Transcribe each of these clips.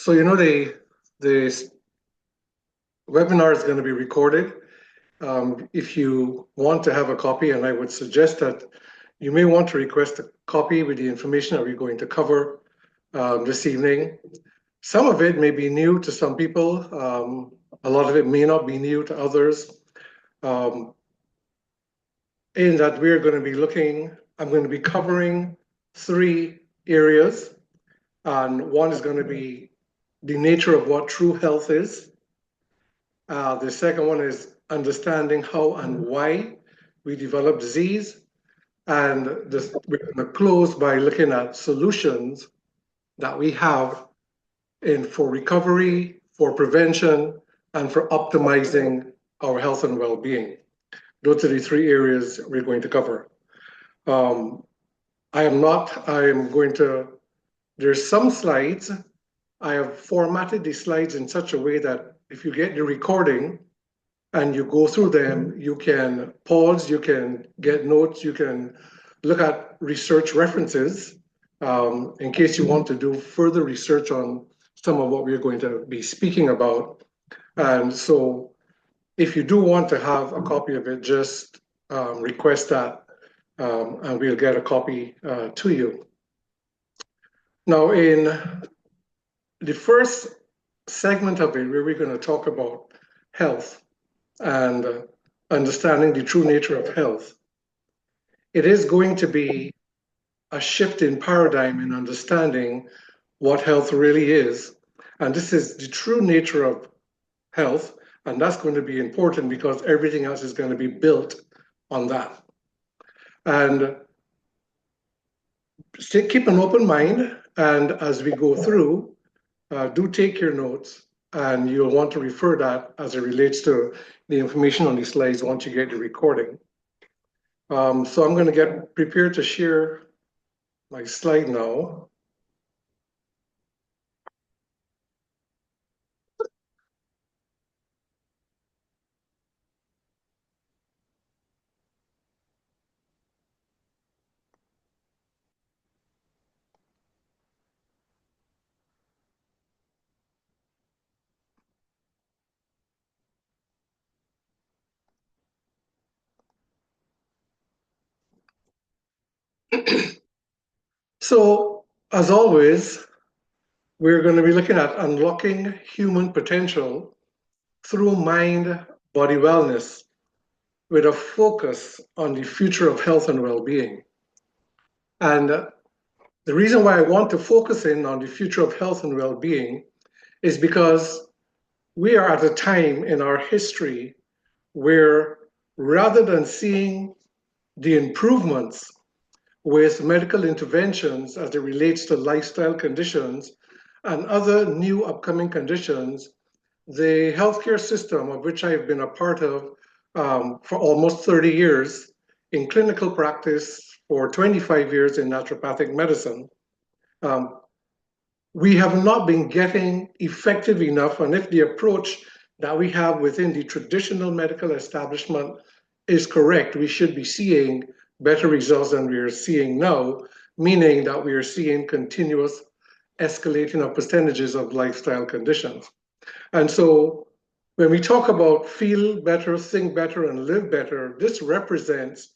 So, the webinar is going to be recorded. If you want to have a copy, and I would suggest that you may want to request a copy with the information that we're going to cover this evening. Some of it may be new to some people. A lot of it may not be new to others. In that we're going to be I'm going to be covering 3 areas. And one is going to be the nature of what true health is. The second one is understanding how and why we develop disease. And we're going to close by looking at solutions that we have for recovery, for prevention, and for optimizing our health and well-being. Those are the 3 areas we're going to cover. There's some slides. I have formatted the slides in such a way that if you get the recording and you go through them, you can pause, you can get notes, you can look at research references in case you want to do further research on some of what we're going to be speaking about. And so if you do want to have a copy of it, just request that and we'll get a copy to you. Now, in the first segment of it, where we're going to talk about health and understanding the true nature of health, it is going to be a shift in paradigm in understanding what health really is. And this is the true nature of health, and that's going to be important because everything else is going to be built on that. And keep an open mind, and as we go through, do take your notes, and you'll want to refer that as it relates to the information on these slides once you get the recording. So I'm going to get prepared to share my slide now. So, as always, we're going to be looking at unlocking human potential through mind-body wellness with a focus on the future of health and well-being. And the reason why I want to focus in on the future of health and well-being is because we are at a time in our history where rather than seeing the improvements with medical interventions as it relates to lifestyle conditions and other new upcoming conditions, the healthcare system, of which I've been a part of for almost 30 years in clinical practice, for 25 years in naturopathic medicine, we have not been getting effective enough. And if the approach that we have within the traditional medical establishment is correct, we should be seeing better results than we are seeing now, meaning that we are seeing continuous escalating of percentages of lifestyle conditions. And so when we talk about feel better, think better, and live better, this represents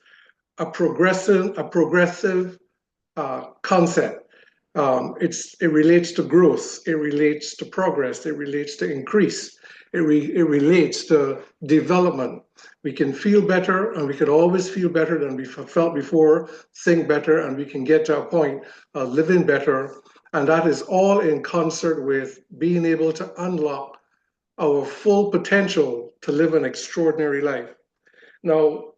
a progressive concept. It relates to growth, it relates to progress, it relates to increase, it relates to development. We can feel better, and we can always feel better than we felt before, think better, and we can get to a point of living better. And that is all in concert with being able to unlock our full potential to live an extraordinary life. Now,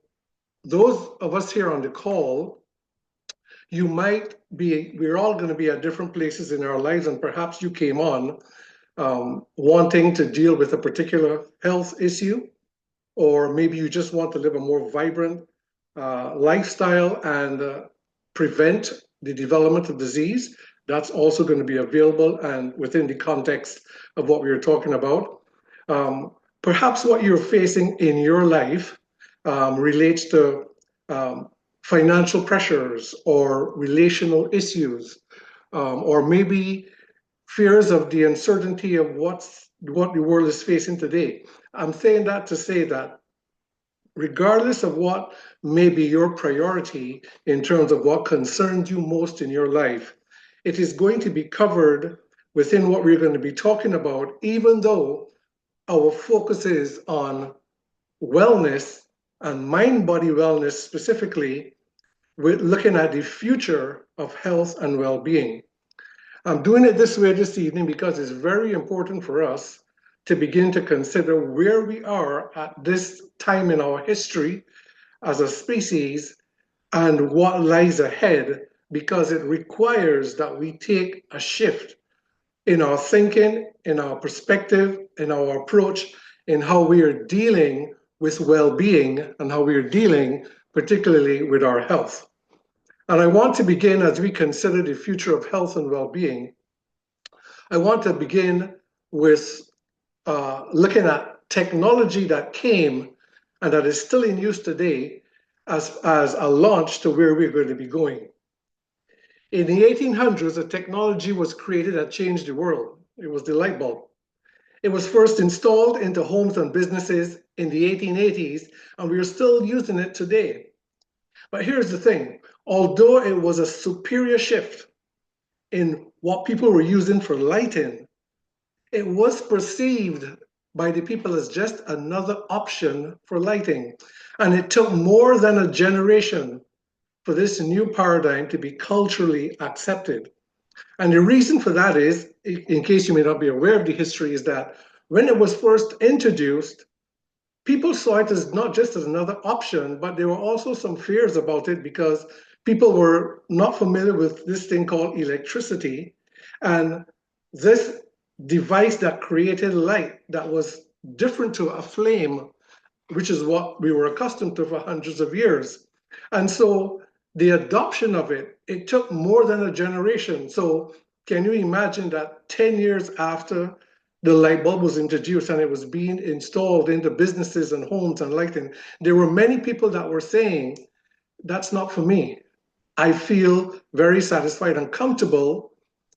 those of us here on the call, we're all going to be at different places in our lives, and perhaps you came on wanting to deal with a particular health issue, or maybe you just want to live a more vibrant lifestyle and prevent the development of disease. That's also going to be available and within the context of what we are talking about. Perhaps what you're facing in your life relates to financial pressures or relational issues, or maybe fears of the uncertainty of what the world is facing today. I'm saying that to say that regardless of what may be your priority in terms of what concerns you most in your life, it is going to be covered within what we're going to be talking about, even though our focus is on wellness and mind-body wellness specifically. We're looking at the future of health and well-being. I'm doing it this way this evening because it's very important for us to begin to consider where we are at this time in our history as a species and what lies ahead, because it requires that we take a shift in our thinking, in our perspective, in our approach, in how we are dealing with well-being and how we are dealing particularly with our health. And I want to begin, as we consider the future of health and well-being, I want to begin with looking at technology that came and that is still in use today as a launch to where we're going to be going. In the 1800s, a technology was created that changed the world. It was the light bulb. It was first installed into homes and businesses in the 1880s, and we are still using it today. But here's the thing, although it was a superior shift in what people were using for lighting, it was perceived by the people as just another option for lighting. And it took more than a generation for this new paradigm to be culturally accepted. And the reason for that is, in case you may not be aware of the history, is that when it was first introduced, people saw it as not just as another option, but there were also some fears about it because people were not familiar with this thing called electricity. And this device that created light that was different to a flame, which is what we were accustomed to for hundreds of years. And so the adoption of it, it took more than a generation. So can you imagine that 10 years after the light bulb was introduced and it was being installed into businesses and homes and lighting, there were many people that were saying, that's not for me. I feel very satisfied and comfortable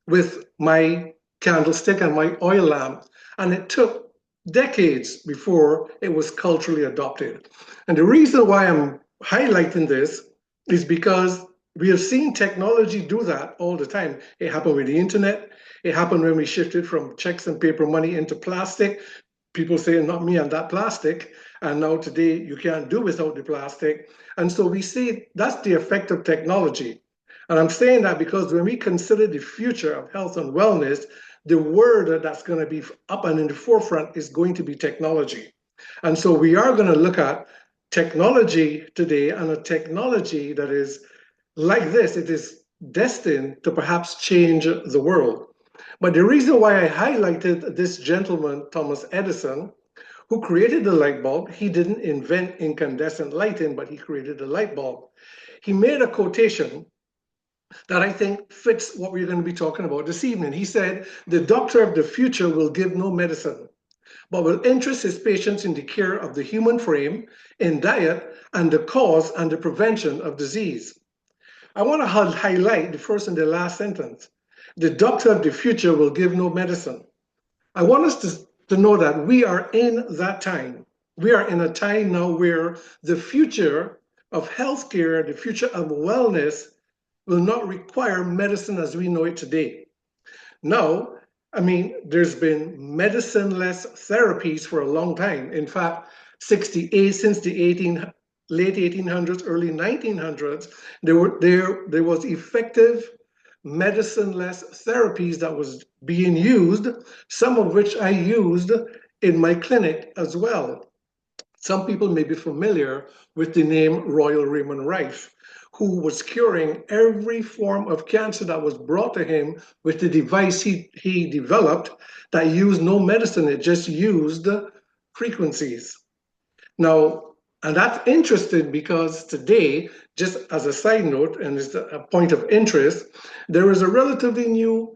with my candlestick and my oil lamp. And it took decades before it was culturally adopted. And the reason why I'm highlighting this is because we have seen technology do that all the time. It happened with the internet. It happened when we shifted from checks and paper money into plastic. People say, not me and that plastic. And now today you can't do without the plastic. And so we see that's the effect of technology. And I'm saying that because when we consider the future of health and wellness, the word that's going to be up and in the forefront is going to be technology. And so we are going to look at technology today, and a technology that is like this. It is destined to perhaps change the world. But the reason why I highlighted this gentleman, Thomas Edison, who created the light bulb, he didn't invent incandescent lighting, but he created the light bulb. He made a quotation that I think fits what we're going to be talking about this evening. He said, "The doctor of the future will give no medicine, but will interest his patients in the care of the human frame, in diet, and the cause and the prevention of disease." I want to highlight the first and the last sentence. The doctor of the future will give no medicine. I want us to know that we are in that time. We are in a time now where the future of healthcare, the future of wellness, will not require medicine as we know it today. Now, I mean, there's been medicine-less therapies for a long time. In fact, since the late 1800s, early 1900s, there was effective medicine-less therapies that was being used, some of which I used in my clinic as well. Some people may be familiar with the name Royal Raymond Rife, who was curing every form of cancer that was brought to him with the device he developed that used no medicine, it just used frequencies. Now, and that's interesting because today, just as a side note, and it's a point of interest, there is a relatively new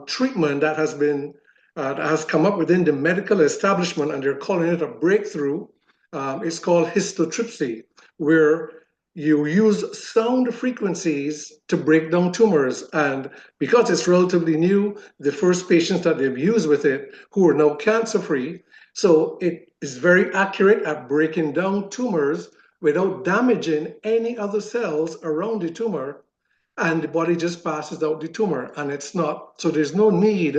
treatment that has come up within the medical establishment, and they're calling it a breakthrough. It's called histotripsy, where you use sound frequencies to break down tumors. And because it's relatively new, the first patients that they've used with it who are now cancer-free, so it is very accurate at breaking down tumors without damaging any other cells around the tumor, and the body just passes out the tumor, and it's not, so there's no need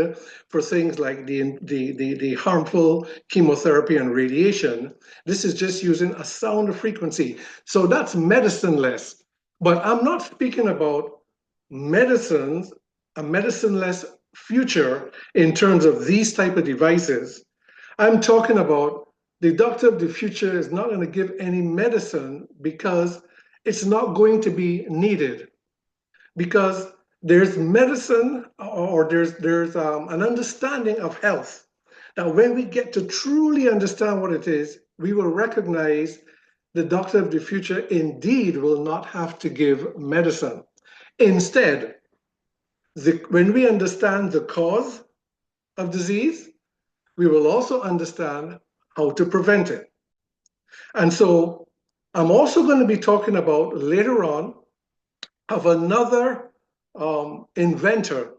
for things like the harmful chemotherapy and radiation. This is just using a sound frequency. So that's medicine-less. But I'm not speaking about medicines, a medicine-less future in terms of these type of devices. I'm talking about the doctor of the future is not going to give any medicine because it's not going to be needed, because there's medicine, or there's an understanding of health that when we get to truly understand what it is, we will recognize the doctor of the future indeed will not have to give medicine. Instead, when we understand the cause of disease, we will also understand how to prevent it. And so I'm also going to be talking about later on of another inventor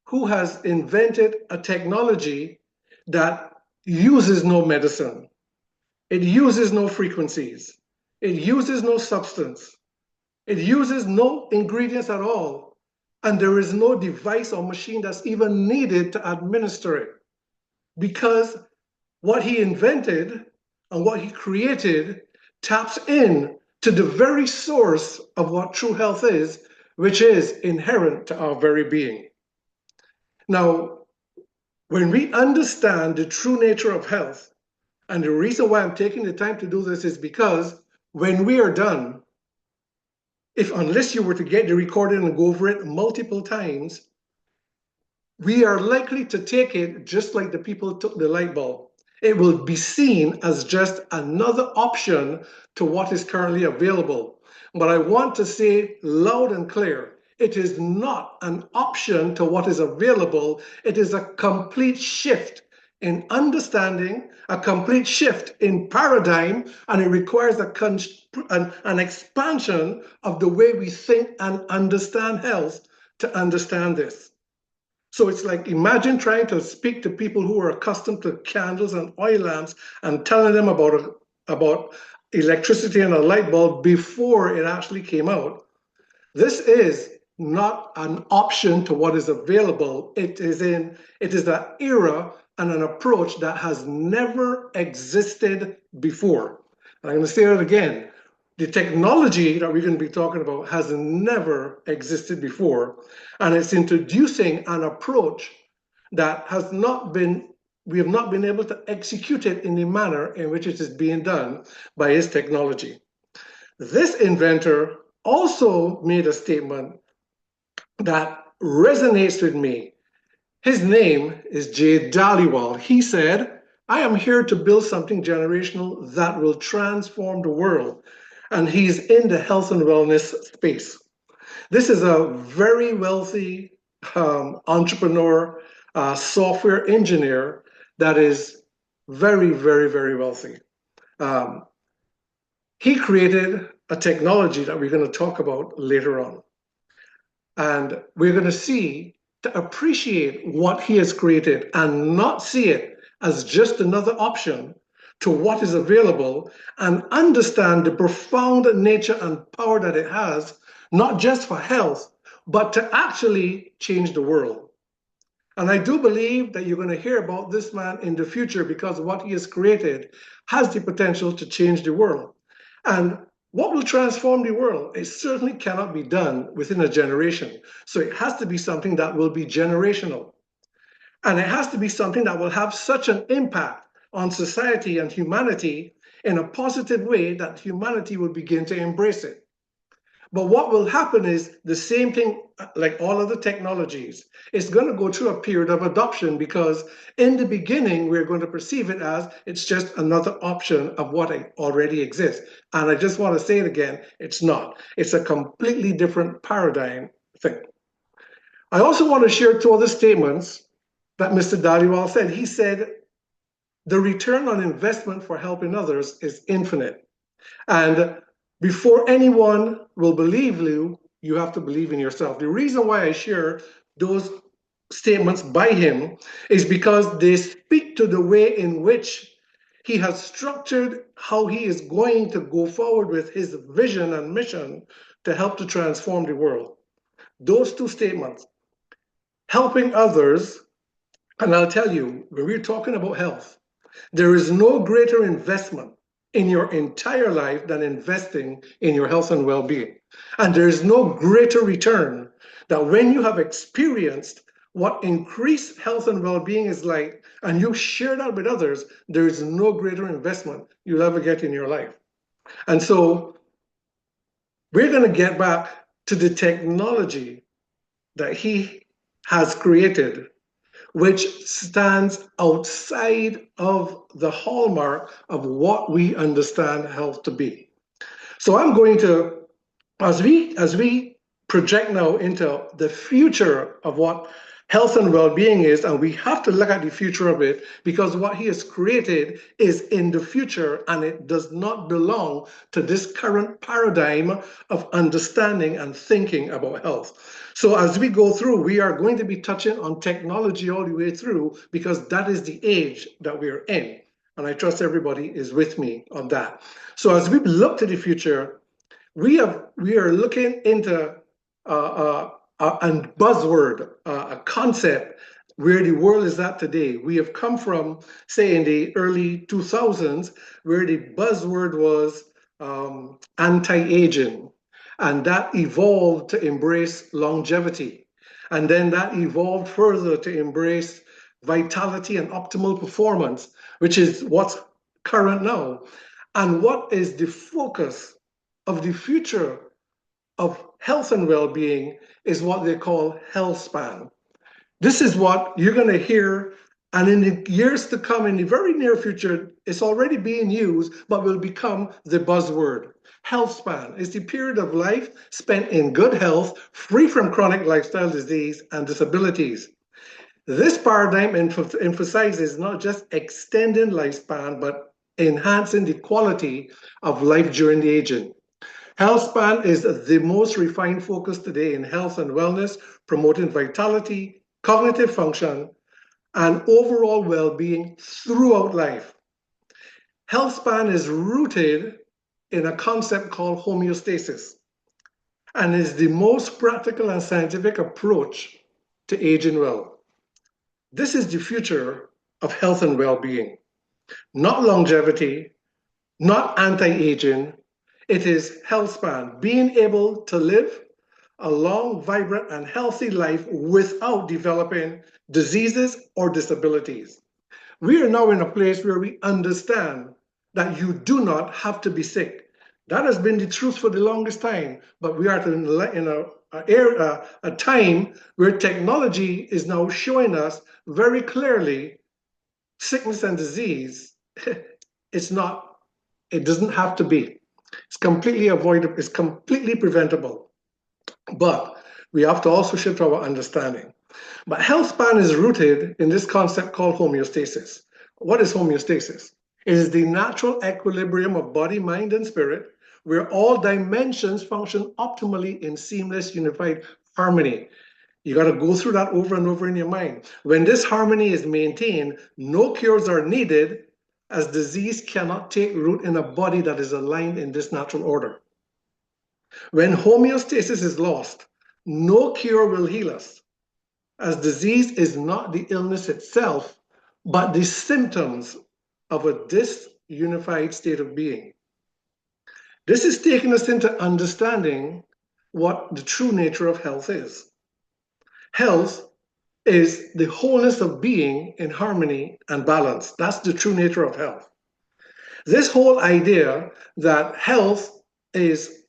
who has invented a technology that uses no medicine. It uses no frequencies. It uses no substance. It uses no ingredients at all. And there is no device or machine that's even needed to administer it. Because what he invented and what he created taps in to the very source of what true health is, which is inherent to our very being. Now, when we understand the true nature of health, and the reason why I'm taking the time to do this is because when we are done, unless you were to get the recording and go over it multiple times, we are likely to take it just like the people took the light bulb. It will be seen as just another option to what is currently available. But I want to say loud and clear, it is not an option to what is available. It is a complete shift in understanding, a complete shift in paradigm, and it requires an expansion of the way we think and understand health to understand this. So it's like, imagine trying to speak to people who are accustomed to candles and oil lamps and telling them about electricity and a light bulb before it actually came out. This is not an option to what is available. It is an era and an approach that has never existed before. I'm going to say that again. The technology that we're going to be talking about has never existed before, and it's introducing an approach that we have not been able to execute it in the manner in which it is being done by his technology. This inventor also made a statement that resonates with me. His name is Jay Dhaliwal. He said, "I am here to build something generational that will transform the world." And he's in the health and wellness space. This is a very wealthy entrepreneur, software engineer that is very, very, very wealthy. He created a technology that we're going to talk about later on. And we're going to see, to appreciate what he has created and not see it as just another option to what is available, and understand the profound nature and power that it has, not just for health, but to actually change the world. And I do believe that you're going to hear about this man in the future, because what he has created has the potential to change the world. And what will transform the world? It certainly cannot be done within a generation. So it has to be something that will be generational. And it has to be something that will have such an impact on society and humanity in a positive way that humanity will begin to embrace it. But what will happen is the same thing, like all other technologies. It's going to go through a period of adoption, because in the beginning, we're going to perceive it as it's just another option of what already exists. And I just want to say it again, it's not. It's a completely different paradigm thing. I also want to share two other statements that Mr. Dhaliwal said. He said, the return on investment for helping others is infinite. And Before anyone will believe you, you have to believe in yourself. The reason why I share those statements by him is because they speak to the way in which he has structured how he is going to go forward with his vision and mission to help to transform the world. Those two statements, helping others, and I'll tell you, when we're talking about health, there is no greater investment in your entire life than investing in your health and well-being. And there is no greater return that when you have experienced what increased health and well-being is like, and you share that with others, there is no greater investment you'll ever get in your life. And so we're going to get back to the technology that he has created, which stands outside of the hallmark of what we understand health to be. So I'm going to, as we project now into the future of what health and well-being is, and we have to look at the future of it because what he has created is in the future and it does not belong to this current paradigm of understanding and thinking about health. So as we go through, we are going to be touching on technology all the way through because that is the age that we're in. And I trust everybody is with me on that. So as we look to the future, we are looking into a buzzword, a concept where the world is at today. We have come from, say, in the early 2000s, where the buzzword was anti-aging, and that evolved to embrace longevity. And then that evolved further to embrace vitality and optimal performance, which is what's current now. And what is the focus of the future of health and well-being is what they call health span. This is what you're going to hear, and in the years to come, in the very near future, it's already being used, but will become the buzzword. Health span is the period of life spent in good health, free from chronic lifestyle disease and disabilities. This paradigm emphasizes not just extending lifespan, but enhancing the quality of life during the aging. Healthspan is the most refined focus today in health and wellness, promoting vitality, cognitive function, and overall well-being throughout life. Healthspan is rooted in a concept called homeostasis and is the most practical and scientific approach to aging well. This is the future of health and well-being, not longevity, not anti-aging. It is health span, being able to live a long, vibrant, and healthy life without developing diseases or disabilities. We are now in a place where we understand that you do not have to be sick. That has been the truth for the longest time, but we are in a time where technology is now showing us very clearly sickness and disease. It doesn't have to be. It's completely avoidable, it's completely preventable. But we have to also shift our understanding. But health span is rooted in this concept called homeostasis. What is homeostasis? It is the natural equilibrium of body, mind, and spirit, where all dimensions function optimally in seamless, unified harmony. You got to go through that over and over in your mind. When this harmony is maintained, no cures are needed, as disease cannot take root in a body that is aligned in this natural order. When homeostasis is lost, no cure will heal us, as disease is not the illness itself, but the symptoms of a disunified state of being. This is taking us into understanding what the true nature of health is. Health is the wholeness of being in harmony and balance. That's the true nature of health. This whole idea that health is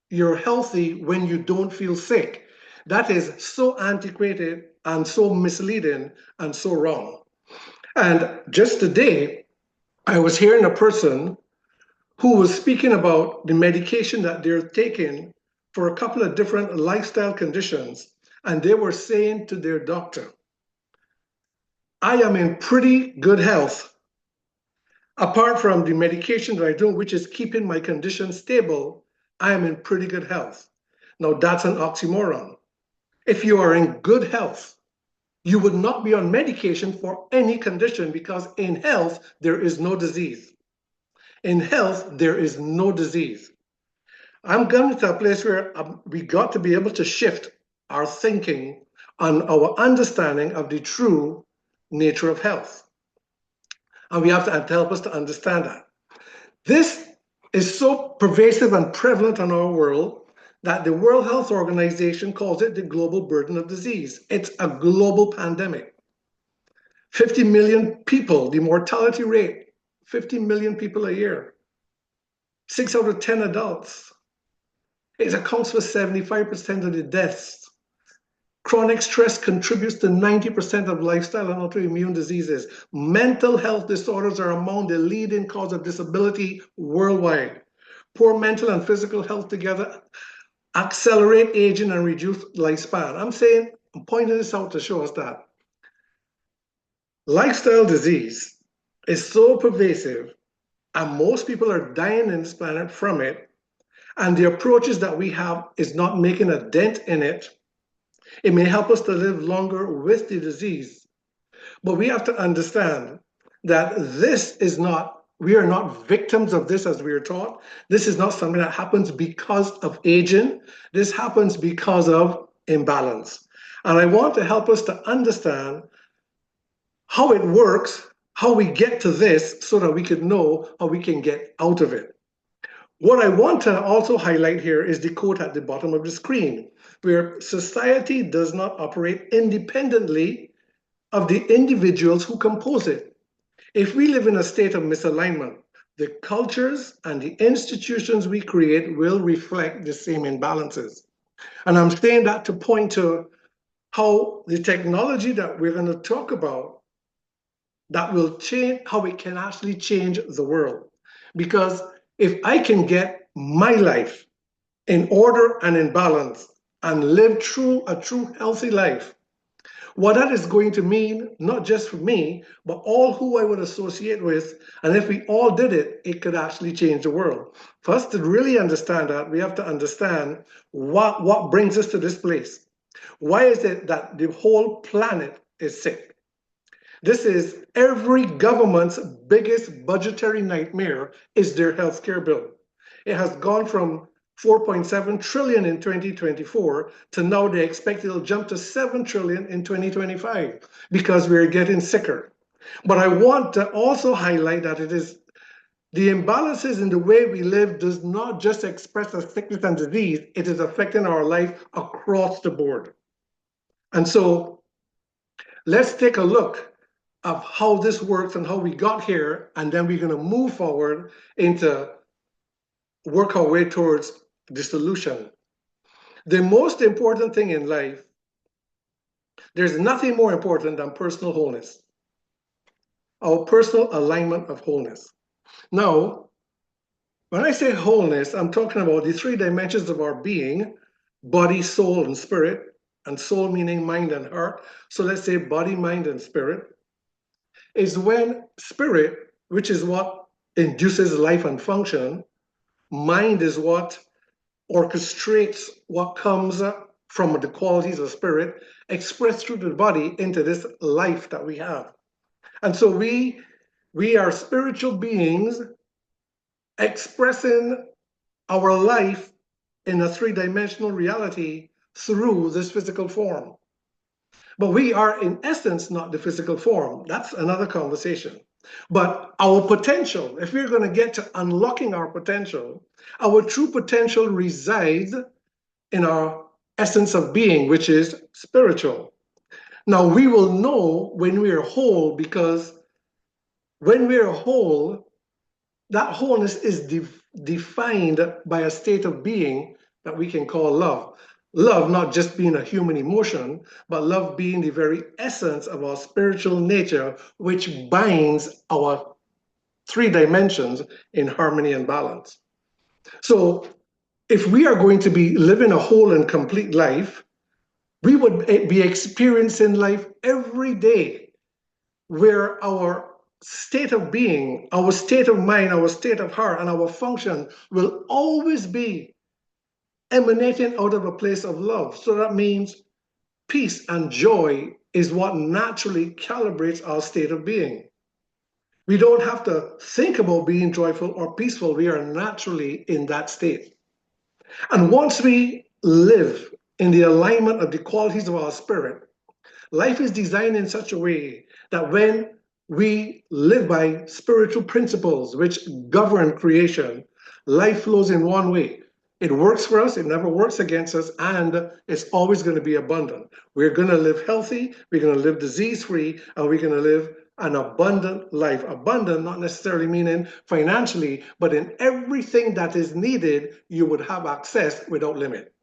you're healthy when you don't feel sick, that is so antiquated and so misleading and so wrong. And just today, I was hearing a person who was speaking about the medication that they're taking for a couple of different lifestyle conditions. And they were saying to their doctor, I am in pretty good health. Apart from the medication that I do, which is keeping my condition stable, I am in pretty good health. Now, that's an oxymoron. If you are in good health, you would not be on medication for any condition, because in health, there is no disease. In health, there is no disease. I'm coming to a place where we got to be able to shift our thinking on our understanding of the true nature of health. And we have to help us to understand that. This is so pervasive and prevalent in our world that the World Health Organization calls it the global burden of disease. It's a global pandemic. 50 million people, the mortality rate, 50 million people a year. 6 out of 10 adults. It accounts for 75% of the deaths. Chronic stress contributes to 90% of lifestyle and autoimmune diseases. Mental health disorders are among the leading cause of disability worldwide. Poor mental and physical health together accelerate aging and reduce lifespan. I'm pointing this out to show us that lifestyle disease is so pervasive, and most people are dying in this planet from it, and the approaches that we have is not making a dent in it. It may help us to live longer with the disease, but we have to understand that we are not victims of this as we are taught. This is not something that happens because of aging. This happens because of imbalance. And I want to help us to understand how it works, how we get to this, so that we can know how we can get out of it. What I want to also highlight here is the quote at the bottom of the screen, where society does not operate independently of the individuals who compose it. If we live in a state of misalignment, the cultures and the institutions we create will reflect the same imbalances. And I'm saying that to point to how the technology that we're going to talk about, that will change how it can actually change the world. Because if I can get my life in order and in balance and live through a true healthy life, what that is going to mean, not just for me, but all who I would associate with, and if we all did it, it could actually change the world. For us to really understand that, we have to understand what brings us to this place. Why is it that the whole planet is sick? This is every government's biggest budgetary nightmare is their healthcare bill. It has gone from 4.7 trillion in 2024 to now they expect it'll jump to 7 trillion in 2025 because we're getting sicker. But I want to also highlight that it is the imbalances in the way we live does not just express as sickness and disease, it is affecting our life across the board. And so let's take a look of how this works and how we got here, and then we're going to move forward into work our way towards the solution. The most important thing in life, there's nothing more important than personal wholeness, our personal alignment of wholeness. Now, when I say wholeness, I'm talking about the 3 dimensions of our being: body, soul, and spirit, and soul meaning mind and heart. So let's say body, mind, and spirit. Is when spirit, which is what induces life and function, mind is what orchestrates what comes from the qualities of spirit expressed through the body into this life that we have. And so we are spiritual beings expressing our life in a 3-dimensional reality through this physical form. But we are, in essence, not the physical form. That's another conversation. But our potential, if we're going to get to unlocking our potential, our true potential resides in our essence of being, which is spiritual. Now, we will know when we are whole, because when we are whole, that wholeness is defined by a state of being that we can call love. Love not just being a human emotion, but love being the very essence of our spiritual nature, which binds our 3 dimensions in harmony and balance. So if we are going to be living a whole and complete life, we would be experiencing life every day where our state of being, our state of mind, our state of heart, and our function will always be emanating out of a place of love. So that means peace and joy is what naturally calibrates our state of being. We don't have to think about being joyful or peaceful. We are naturally in that state. And once we live in the alignment of the qualities of our spirit, life is designed in such a way that when we live by spiritual principles which govern creation, life flows in one way. It works for us, it never works against us, and it's always going to be abundant. We're going to live healthy, we're going to live disease-free, and we're going to live an abundant life. Abundant, not necessarily meaning financially, but in everything that is needed, you would have access without limit.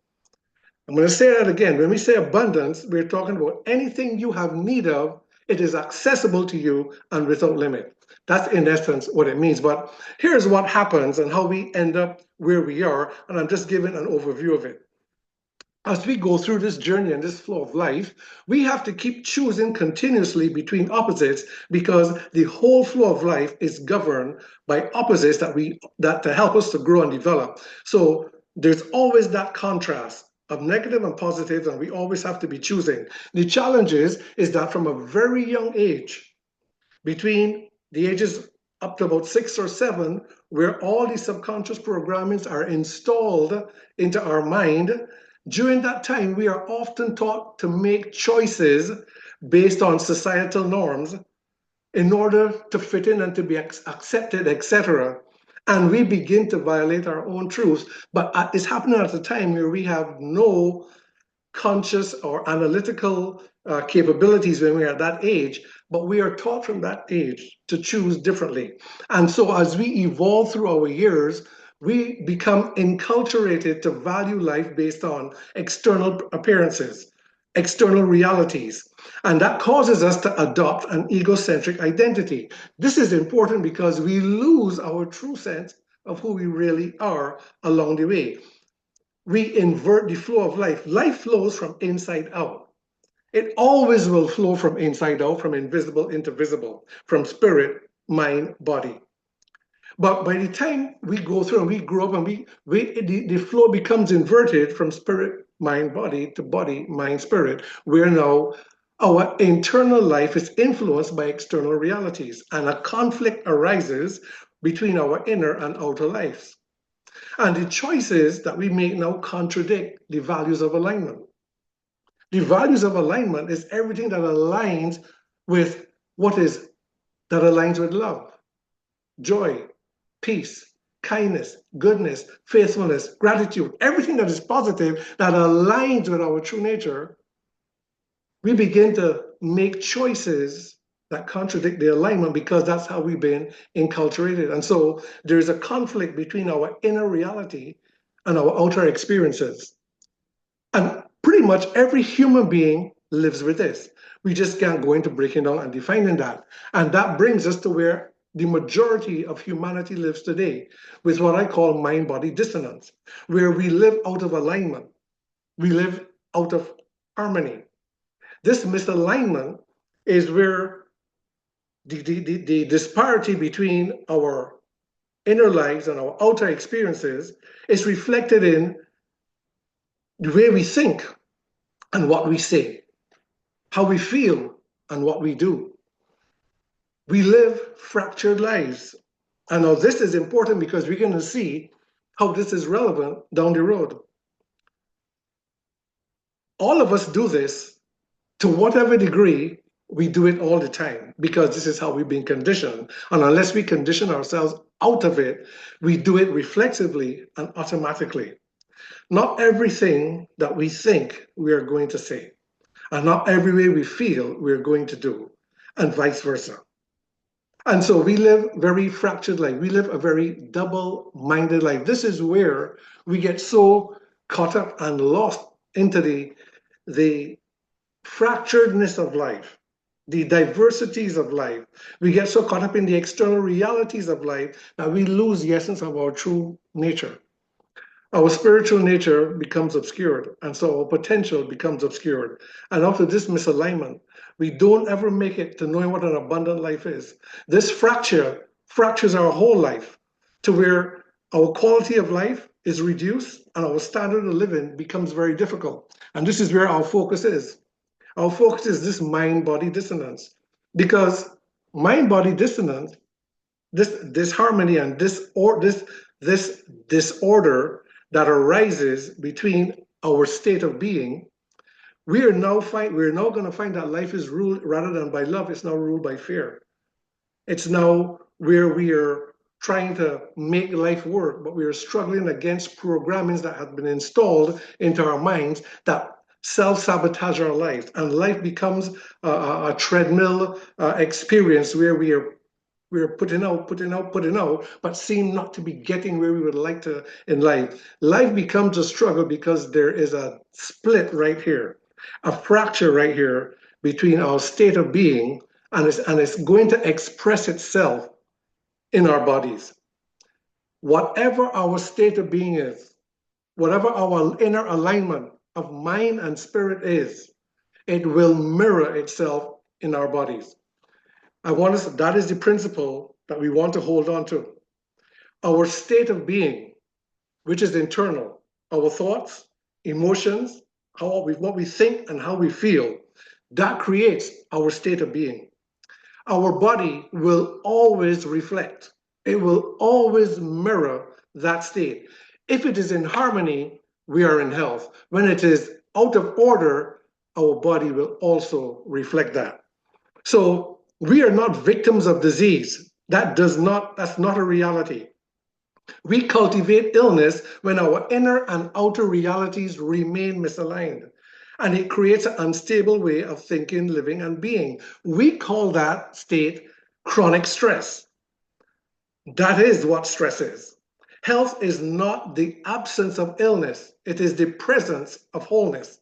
I'm going to say that again. When we say abundance, we're talking about anything you have need of, it is accessible to you and without limit. That's in essence what it means. But here's what happens and how we end up where we are. And I'm just giving an overview of it. As we go through this journey and this flow of life, we have to keep choosing continuously between opposites because the whole flow of life is governed by opposites that to help us to grow and develop. So there's always that contrast of negative and positive, and we always have to be choosing. The challenge is that from a very young age, between the ages up to about 6 or 7, where all these subconscious programmings are installed into our mind, during that time, we are often taught to make choices based on societal norms in order to fit in and to be accepted, etc. And we begin to violate our own truths. But it's happening at a time where we have no conscious or analytical capabilities when we are at that age, but we are taught from that age to choose differently. And so as we evolve through our years, we become enculturated to value life based on external appearances, external realities. And that causes us to adopt an egocentric identity. This is important because we lose our true sense of who we really are along the way. We invert the flow of life. Life flows from inside out. It always will flow from inside out, from invisible into visible, from spirit, mind, body. But by the time we go through and we grow up and the flow becomes inverted from spirit, mind, body, mind, spirit, where now our internal life is influenced by external realities and a conflict arises between our inner and outer lives. And the choices that we make now contradict the values of alignment. The values of alignment is everything that aligns with that aligns with love, joy, peace, kindness, goodness, faithfulness, gratitude, everything that is positive that aligns with our true nature. We begin to make choices that contradict the alignment because that's how we've been enculturated. And so there's a conflict between our inner reality and our outer experiences. And pretty much every human being lives with this. We just can't go into breaking down and defining that. And that brings us to where the majority of humanity lives today, with what I call mind-body dissonance, where we live out of alignment. We live out of harmony. This misalignment is where the disparity between our inner lives and our outer experiences is reflected in the way we think and what we say, how we feel and what we do. We live fractured lives. And now this is important because we're going to see how this is relevant down the road. All of us do this to whatever degree. We do it all the time because this is how we've been conditioned. And unless we condition ourselves out of it, we do it reflexively and automatically. Not everything that we think we are going to say, and not every way we feel we're going to do, and vice versa. And so we live very fractured life. We live a very double-minded life. This is where we get so caught up and lost into the fracturedness of life, the diversities of life. We get so caught up in the external realities of life that we lose the essence of our true nature. our spiritual nature becomes obscured, and so our potential becomes obscured. And after this misalignment, we don't ever make it to knowing what an abundant life is. This fractures our whole life to where our quality of life is reduced and our standard of living becomes very difficult. And this is where our focus is. Our focus is this mind-body dissonance, because mind-body dissonance, this disharmony and this disorder that arises between our state of being, we're now going to find that life is ruled, rather than by love, it's now ruled by fear. It's now where we are trying to make life work, but we are struggling against programmings that have been installed into our minds that self-sabotage our life, and life becomes a treadmill experience where we're putting out, but seem not to be getting where we would like to in life. Life becomes a struggle because there is a split right here, a fracture right here between our state of being, and it's going to express itself in our bodies. Whatever our state of being is, whatever our inner alignment of mind and spirit is, it will mirror itself in our bodies. That is the principle that we want to hold on to. Our state of being, which is internal, our thoughts, emotions, what we think and how we feel, that creates our state of being. Our body will always reflect. It will always mirror that state. If it is in harmony, we are in health. When it is out of order, our body will also reflect that. So we are not victims of disease. That's not a reality. We cultivate illness when our inner and outer realities remain misaligned, and it creates an unstable way of thinking, living, and being. We call that state chronic stress. That is what stress is. Health is not the absence of illness, it is the presence of wholeness.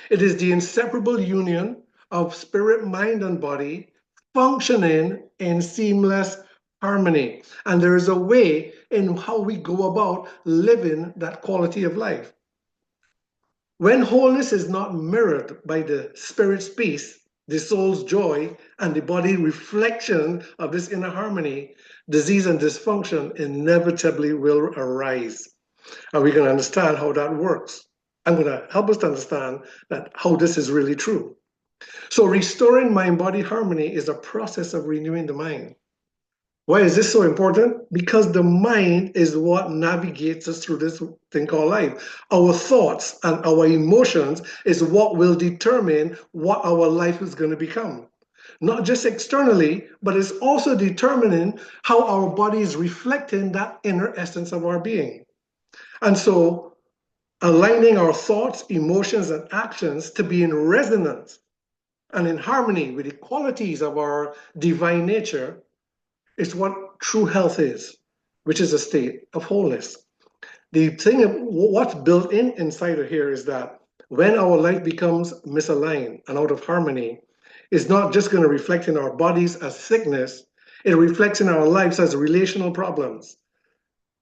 It is the inseparable union of spirit, mind, and body functioning in seamless harmony. And there is a way in how we go about living that quality of life. When wholeness is not mirrored by the spirit's peace, the soul's joy, and the body reflection of this inner harmony, disease and dysfunction inevitably will arise. And we're going to understand how that works. I'm going to help us to understand how this is really true. So restoring mind-body harmony is a process of renewing the mind. Why is this so important? Because the mind is what navigates us through this thing called life. Our thoughts and our emotions is what will determine what our life is going to become. Not just externally, but it's also determining how our body is reflecting that inner essence of our being. And so aligning our thoughts, emotions, and actions to be in resonance and in harmony with the qualities of our divine nature is what true health is, which is a state of wholeness. The thing of what's built inside of here is that when our life becomes misaligned and out of harmony, it's not just going to reflect in our bodies as sickness, it reflects in our lives as relational problems,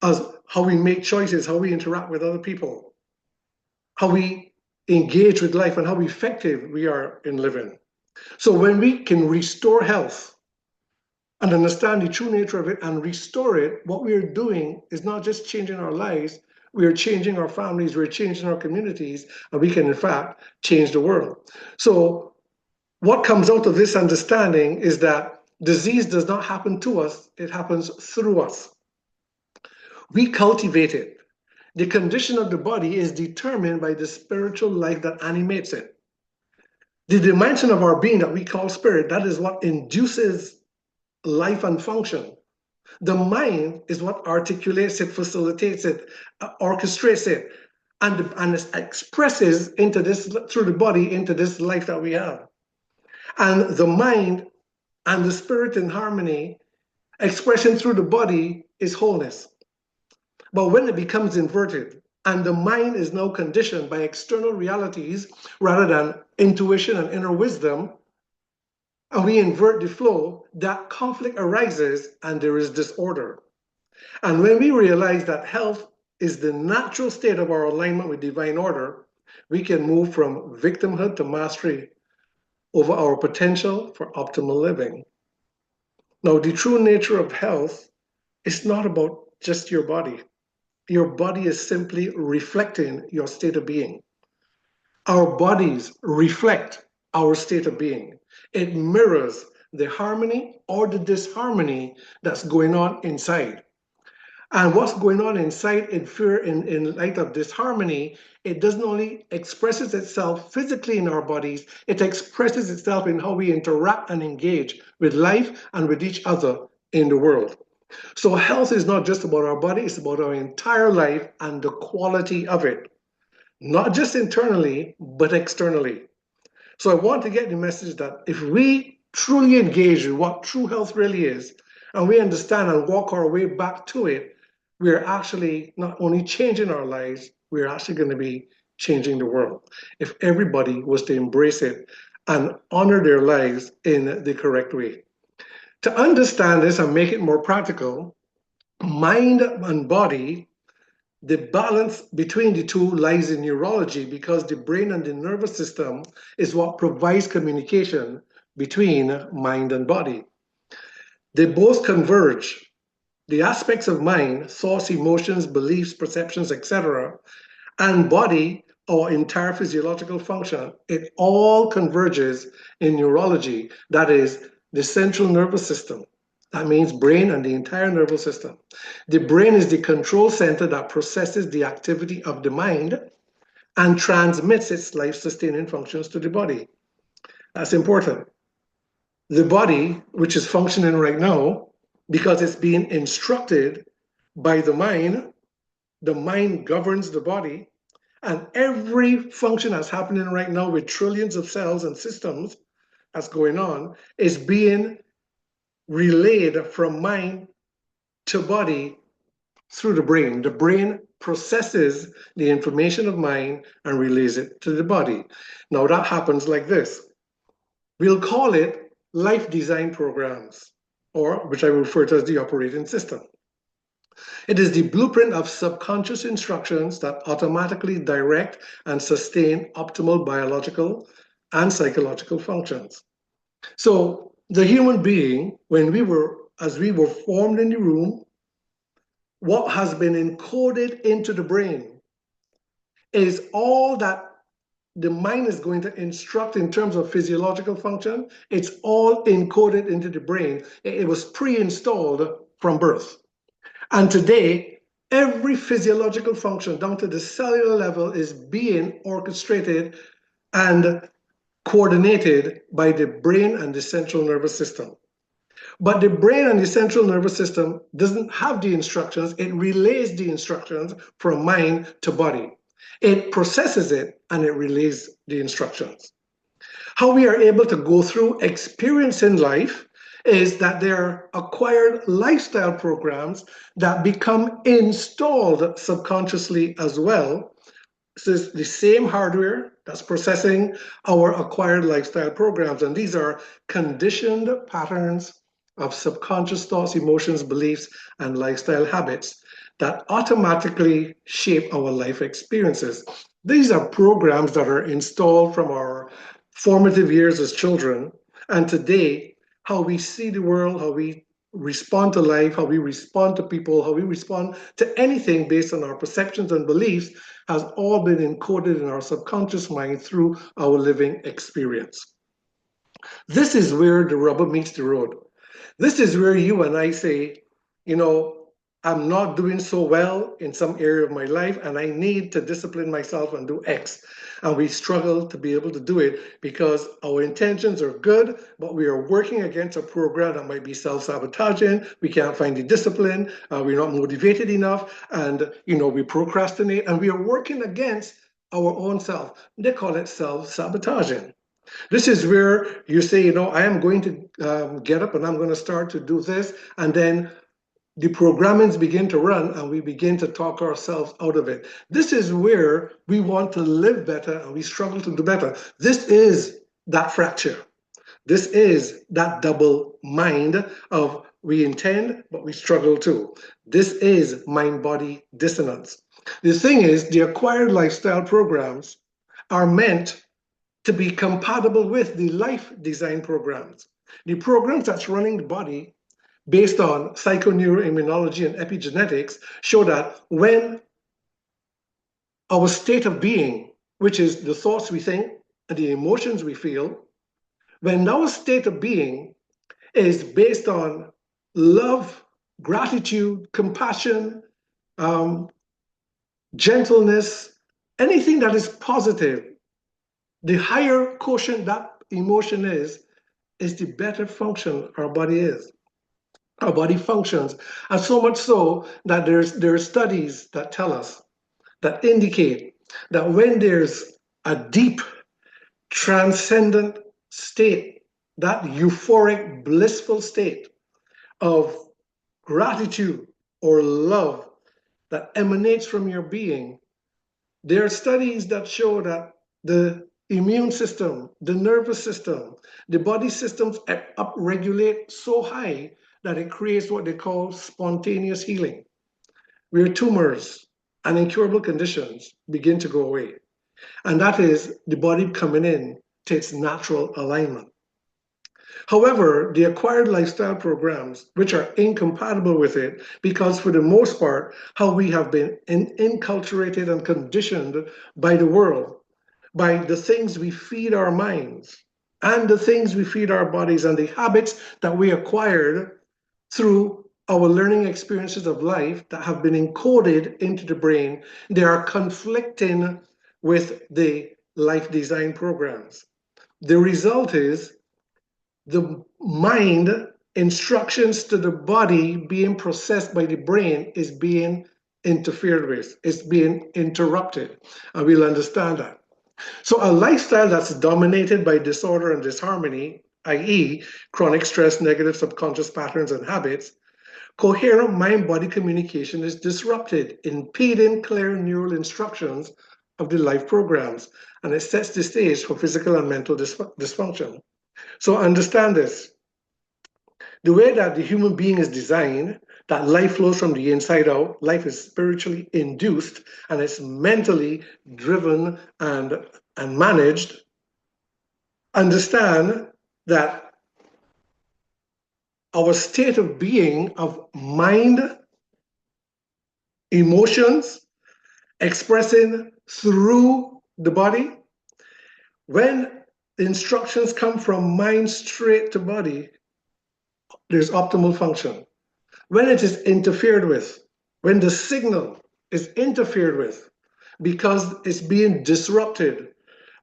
as how we make choices, how we interact with other people, how we engage with life, and how effective we are in living. So when we can restore health and understand the true nature of it and restore it, what we are doing is not just changing our lives, we are changing our families, we're changing our communities, and we can, in fact, change the world. So what comes out of this understanding is that disease does not happen to us, it happens through us. We cultivate it. The condition of the body is determined by the spiritual life that animates it. The dimension of our being that we call spirit, that is what induces life and function. The mind is what articulates it, facilitates it, orchestrates it, and expresses into this, through the body, into this life that we have. And the mind and the spirit in harmony, expression through the body, is wholeness. But when it becomes inverted, and the mind is now conditioned by external realities rather than intuition and inner wisdom, and we invert the flow, that conflict arises and there is disorder. And when we realize that health is the natural state of our alignment with divine order, we can move from victimhood to mastery over our potential for optimal living. Now, the true nature of health is not about just your body. Your body is simply reflecting your state of being. Our bodies reflect our state of being. It mirrors the harmony or the disharmony that's going on inside. And what's going on inside in light of disharmony, it doesn't only expresses itself physically in our bodies, it expresses itself in how we interact and engage with life and with each other in the world. So health is not just about our body, it's about our entire life and the quality of it, not just internally, but externally. So I want to get the message that if we truly engage with what true health really is, and we understand and walk our way back to it, we're actually not only changing our lives, we're actually going to be changing the world. If everybody was to embrace it and honor their lives in the correct way. To understand this and make it more practical, mind and body, the balance between the two lies in neurology, because the brain and the nervous system is what provides communication between mind and body. They both converge. The aspects of mind, thoughts, emotions, beliefs, perceptions, etc., and body, our entire physiological function, it all converges in neurology. That is the central nervous system. That means brain and the entire nervous system. The brain is the control center that processes the activity of the mind and transmits its life-sustaining functions to the body. That's important. The body, which is functioning right now, because it's being instructed by the mind governs the body, and every function that's happening right now with trillions of cells and systems that's going on is being relayed from mind to body through the brain. The brain processes the information of mind and relays it to the body. Now that happens like this. We'll call it life design programs, or which I will refer to as the operating system. It is the blueprint of subconscious instructions that automatically direct and sustain optimal biological and psychological functions. So the human being, as we were formed in the womb, what has been encoded into the brain is all that the mind is going to instruct in terms of physiological function. It's all encoded into the brain. It was pre-installed from birth. And today, every physiological function down to the cellular level is being orchestrated and coordinated by the brain and the central nervous system. But the brain and the central nervous system doesn't have the instructions. It relays the instructions from mind to body. It processes it and it relays the instructions. How we are able to go through experiencing life is that there are acquired lifestyle programs that become installed subconsciously as well. So it's the same hardware that's processing our acquired lifestyle programs. And these are conditioned patterns of subconscious thoughts, emotions, beliefs, and lifestyle habits that automatically shape our life experiences. These are programs that are installed from our formative years as children. And today, how we see the world, how we respond to life, how we respond to people, how we respond to anything based on our perceptions and beliefs has all been encoded in our subconscious mind through our living experience. This is where the rubber meets the road. This is where you and I say, I'm not doing so well in some area of my life and I need to discipline myself and do X. And we struggle to be able to do it because our intentions are good, but we are working against a program that might be self-sabotaging. We can't find the discipline. We're not motivated enough. And, we procrastinate and we are working against our own self. They call it self-sabotaging. This is where you say, I am going to get up and I'm going to start to do this. And then the programmings begin to run and we begin to talk ourselves out of it. This is where we want to live better and we struggle to do better. This is that fracture. This is that double mind of we intend, but we struggle too. This is mind-body dissonance. The thing is, the acquired lifestyle programs are meant to be compatible with the life design programs. The programs that's running the body based on psychoneuroimmunology and epigenetics show that when our state of being, which is the thoughts we think and the emotions we feel, when our state of being is based on love, gratitude, compassion, um, gentleness, anything that is positive, the higher quotient that emotion is the better function our body is. Our body functions, and so much so that there are studies that tell us, that indicate that when there's a deep transcendent state, that euphoric, blissful state of gratitude or love that emanates from your being, there are studies that show that the immune system, the nervous system, the body systems upregulate so high that it creates what they call spontaneous healing, where tumors and incurable conditions begin to go away. And that is the body coming in to its natural alignment. However, the acquired lifestyle programs, which are incompatible with it, because for the most part, how we have been inculturated and conditioned by the world, by the things we feed our minds and the things we feed our bodies and the habits that we acquired through our learning experiences of life that have been encoded into the brain, they are conflicting with the life design programs. The result is the mind instructions to the body being processed by the brain is being interfered with, it's being interrupted, and we'll understand that. So a lifestyle that's dominated by disorder and disharmony, i.e. chronic stress, negative subconscious patterns and habits, coherent mind-body communication is disrupted, impeding clear neural instructions of the life programs, and it sets the stage for physical and mental dysfunction. So understand this. The way that the human being is designed, that life flows from the inside out, life is spiritually induced, and it's mentally driven and managed. Understand that our state of being, of mind, emotions, expressing through the body, when the instructions come from mind straight to body, there's optimal function. When it is interfered with, when the signal is interfered with, because it's being disrupted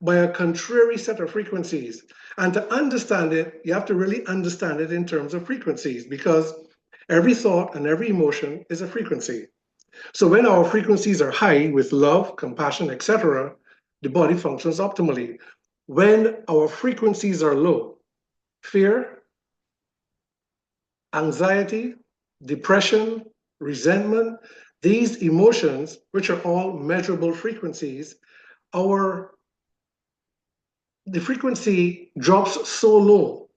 by a contrary set of frequencies, and to understand it, you have to really understand it in terms of frequencies, because every thought and every emotion is a frequency. So when our frequencies are high with love, compassion, etc., the body functions optimally. When our frequencies are low, fear, anxiety, depression, resentment, these emotions, which are all measurable frequencies, the frequency drops so low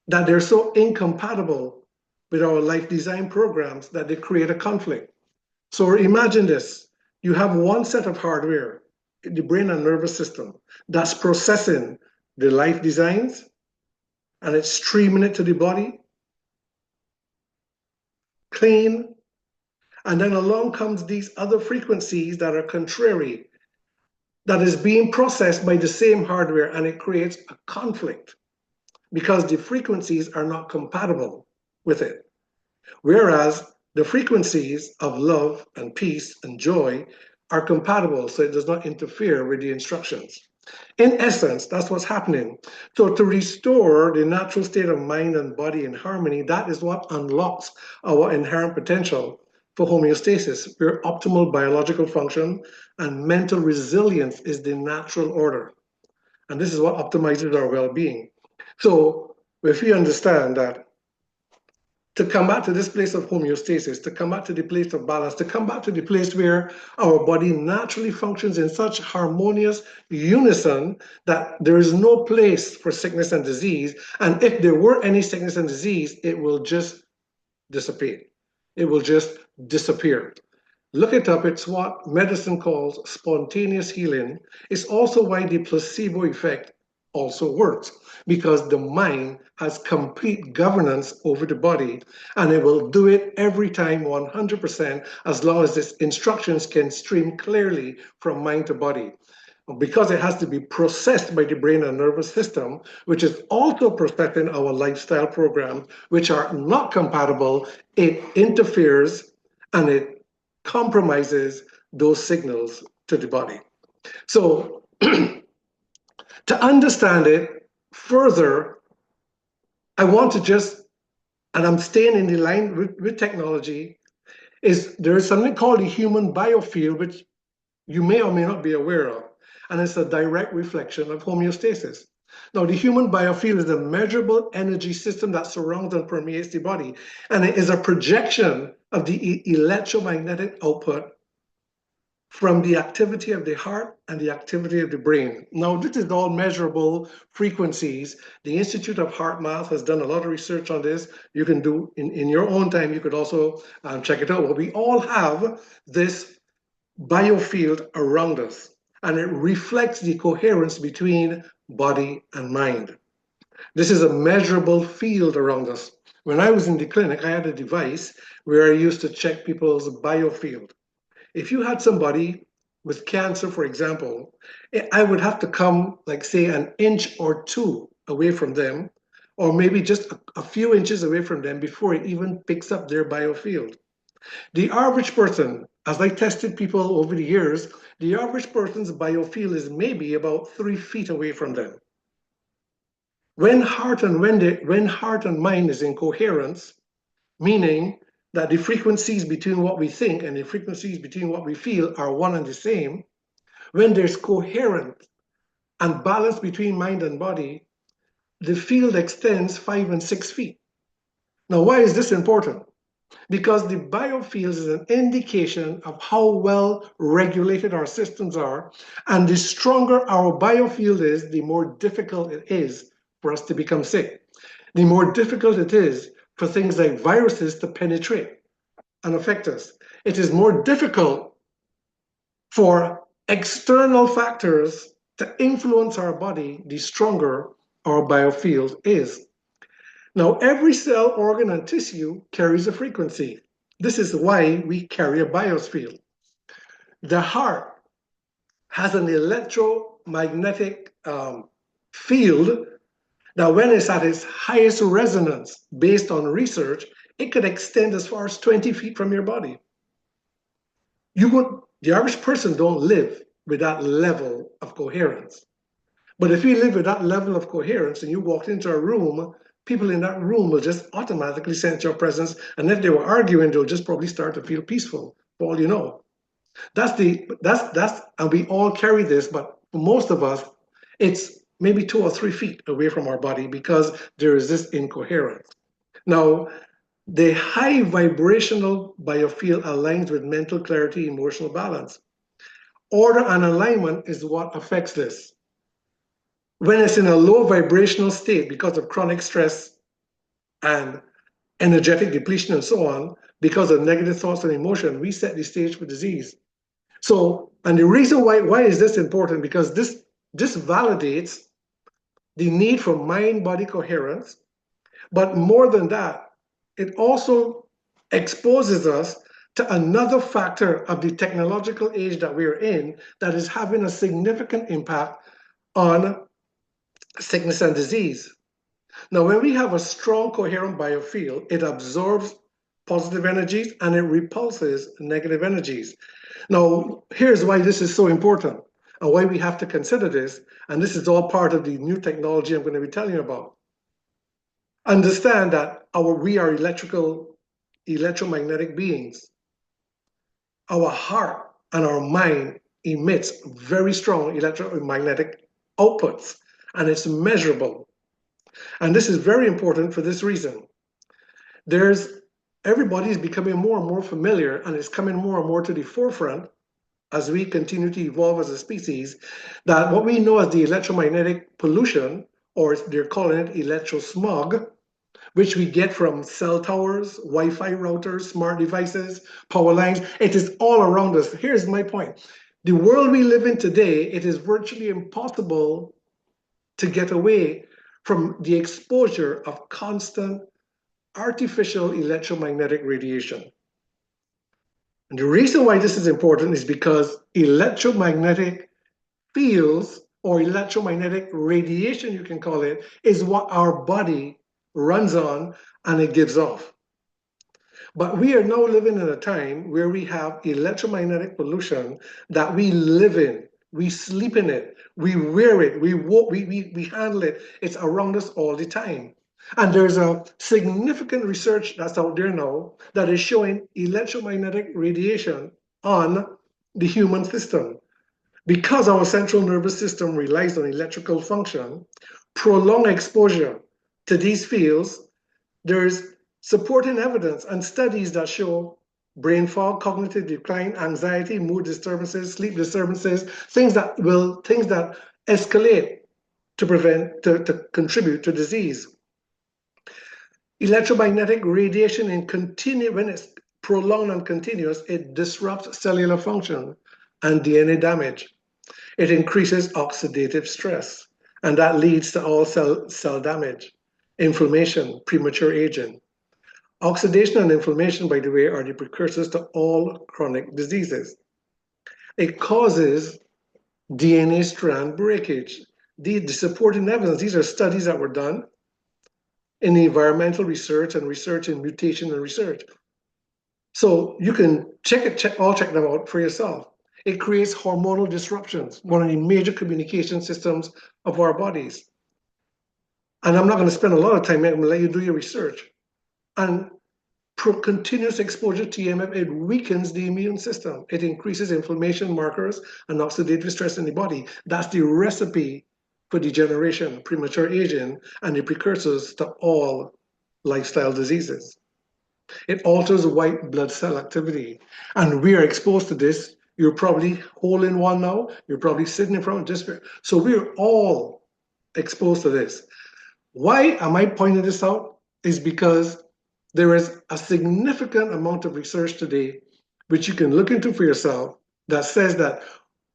that they're so incompatible with our life design programs that they create a conflict. So imagine this, you have one set of hardware, the brain and nervous system, that's processing the life designs, and it's streaming it to the body, clean, and then along comes these other frequencies that are contrary, that is being processed by the same hardware, and it creates a conflict because the frequencies are not compatible with it. Whereas the frequencies of love and peace and joy are compatible, so it does not interfere with the instructions. In essence, that's what's happening. So to restore the natural state of mind and body in harmony, that is what unlocks our inherent potential for homeostasis, where optimal biological function and mental resilience is the natural order. And this is what optimizes our well-being. So if we understand that to come back to this place of homeostasis, to come back to the place of balance, to come back to the place where our body naturally functions in such harmonious unison that there is no place for sickness and disease. And if there were any sickness and disease, it will just dissipate. It will just disappear. Look it up. It's what medicine calls spontaneous healing. It's also why the placebo effect also works, because the mind has complete governance over the body, and it will do it every time 100% as long as its instructions can stream clearly from mind to body. Because it has to be processed by the brain and nervous system, which is also processing our lifestyle programs, which are not compatible, it interferes and it compromises those signals to the body. So to understand it further, I want to just, and I'm staying in the line with technology, is there is something called the human biofield, which you may or may not be aware of, and it's a direct reflection of homeostasis. Now, the human biofield is a measurable energy system that surrounds and permeates the body, and it is a projection of the electromagnetic output from the activity of the heart and the activity of the brain. Now, this is all measurable frequencies. The Institute of Heart Math has done a lot of research on this. You can do in your own time, you could also check it out. But we all have this biofield around us, and it reflects the coherence between body and mind. This is a measurable field around us. When I was in the clinic, I had a device where I used to check people's biofield. If you had somebody with cancer, for example, I would have to come, like, say, an inch or two away from them, or maybe just a few inches away from them before it even picks up their biofield. The average person, as I tested people over the years, the average person's biofield is maybe about 3 feet away from them. When heart and mind is in coherence, meaning that the frequencies between what we think and the frequencies between what we feel are one and the same, when there's coherence and balance between mind and body, the field extends 5 and 6 feet. Now, why is this important? Because the biofield is an indication of how well regulated our systems are, and the stronger our biofield is, the more difficult it is for us to become sick. The more difficult it is for things like viruses to penetrate and affect us. It is more difficult for external factors to influence our body, the stronger our biofield is. Now, every cell, organ, and tissue carries a frequency. This is why we carry a biofield. The heart has an electromagnetic field that, when it's at its highest resonance, based on research, it could extend as far as 20 feet from your body. The average person don't live with that level of coherence. But if you live with that level of coherence and you walked into a room, people in that room will just automatically sense your presence. And if they were arguing, they'll just probably start to feel peaceful, for all you know. And we all carry this, but for most of us, it's maybe 2 or 3 feet away from our body because there is this incoherence. Now, the high vibrational biofield aligns with mental clarity, emotional balance. Order and alignment is what affects this. When it's in a low vibrational state because of chronic stress and energetic depletion and so on, because of negative thoughts and emotion, we set the stage for disease. So, and the reason why is this important? Because this validates the need for mind-body coherence, but more than that, it also exposes us to another factor of the technological age that we're in that is having a significant impact on sickness and disease. Now, when we have a strong, coherent biofield, it absorbs positive energies and it repulses negative energies. Now, here's why this is so important and why we have to consider this. And this is all part of the new technology I'm going to be telling you about. Understand that we are electromagnetic beings. Our heart and our mind emits very strong electromagnetic outputs, and it's measurable. And this is very important for this reason. Everybody is becoming more and more familiar, and it's coming more and more to the forefront as we continue to evolve as a species, that what we know as the electromagnetic pollution, or they're calling it electrosmog, which we get from cell towers, Wi-Fi routers, smart devices, power lines. It is all around us. Here's my point. The world we live in today, it is virtually impossible to get away from the exposure of constant artificial electromagnetic radiation. And the reason why this is important is because electromagnetic fields or electromagnetic radiation, you can call it, is what our body runs on and it gives off. But we are now living in a time where we have electromagnetic pollution that we live in, we sleep in it, we wear it, we walk, we handle it. It's around us all the time. And there's a significant research that's out there now that is showing electromagnetic radiation on the human system. Because our central nervous system relies on electrical function, prolonged exposure to these fields, there's supporting evidence and studies that show brain fog, cognitive decline, anxiety, mood disturbances, sleep disturbances, things that escalate to contribute to disease. Electromagnetic radiation when it's prolonged and continuous, it disrupts cellular function and DNA damage. It increases oxidative stress, and that leads to all cell damage, inflammation, premature aging. Oxidation and inflammation, by the way, are the precursors to all chronic diseases. It causes DNA strand breakage. The supporting evidence, these are studies that were done in environmental research and research in mutation and research. So you can check them out for yourself. It creates hormonal disruptions, one of the major communication systems of our bodies. And I'm not going to spend a lot of time, I'm going to let you do your research. And continuous exposure to EMF, it weakens the immune system. It increases inflammation markers and oxidative stress in the body. That's the recipe for degeneration, premature aging, and the precursors to all lifestyle diseases. It alters white blood cell activity. And we are exposed to this. You're probably holding one now. You're probably sitting in front of this. So we're all exposed to this. Why am I pointing this out? Is because there is a significant amount of research today, which you can look into for yourself, that says that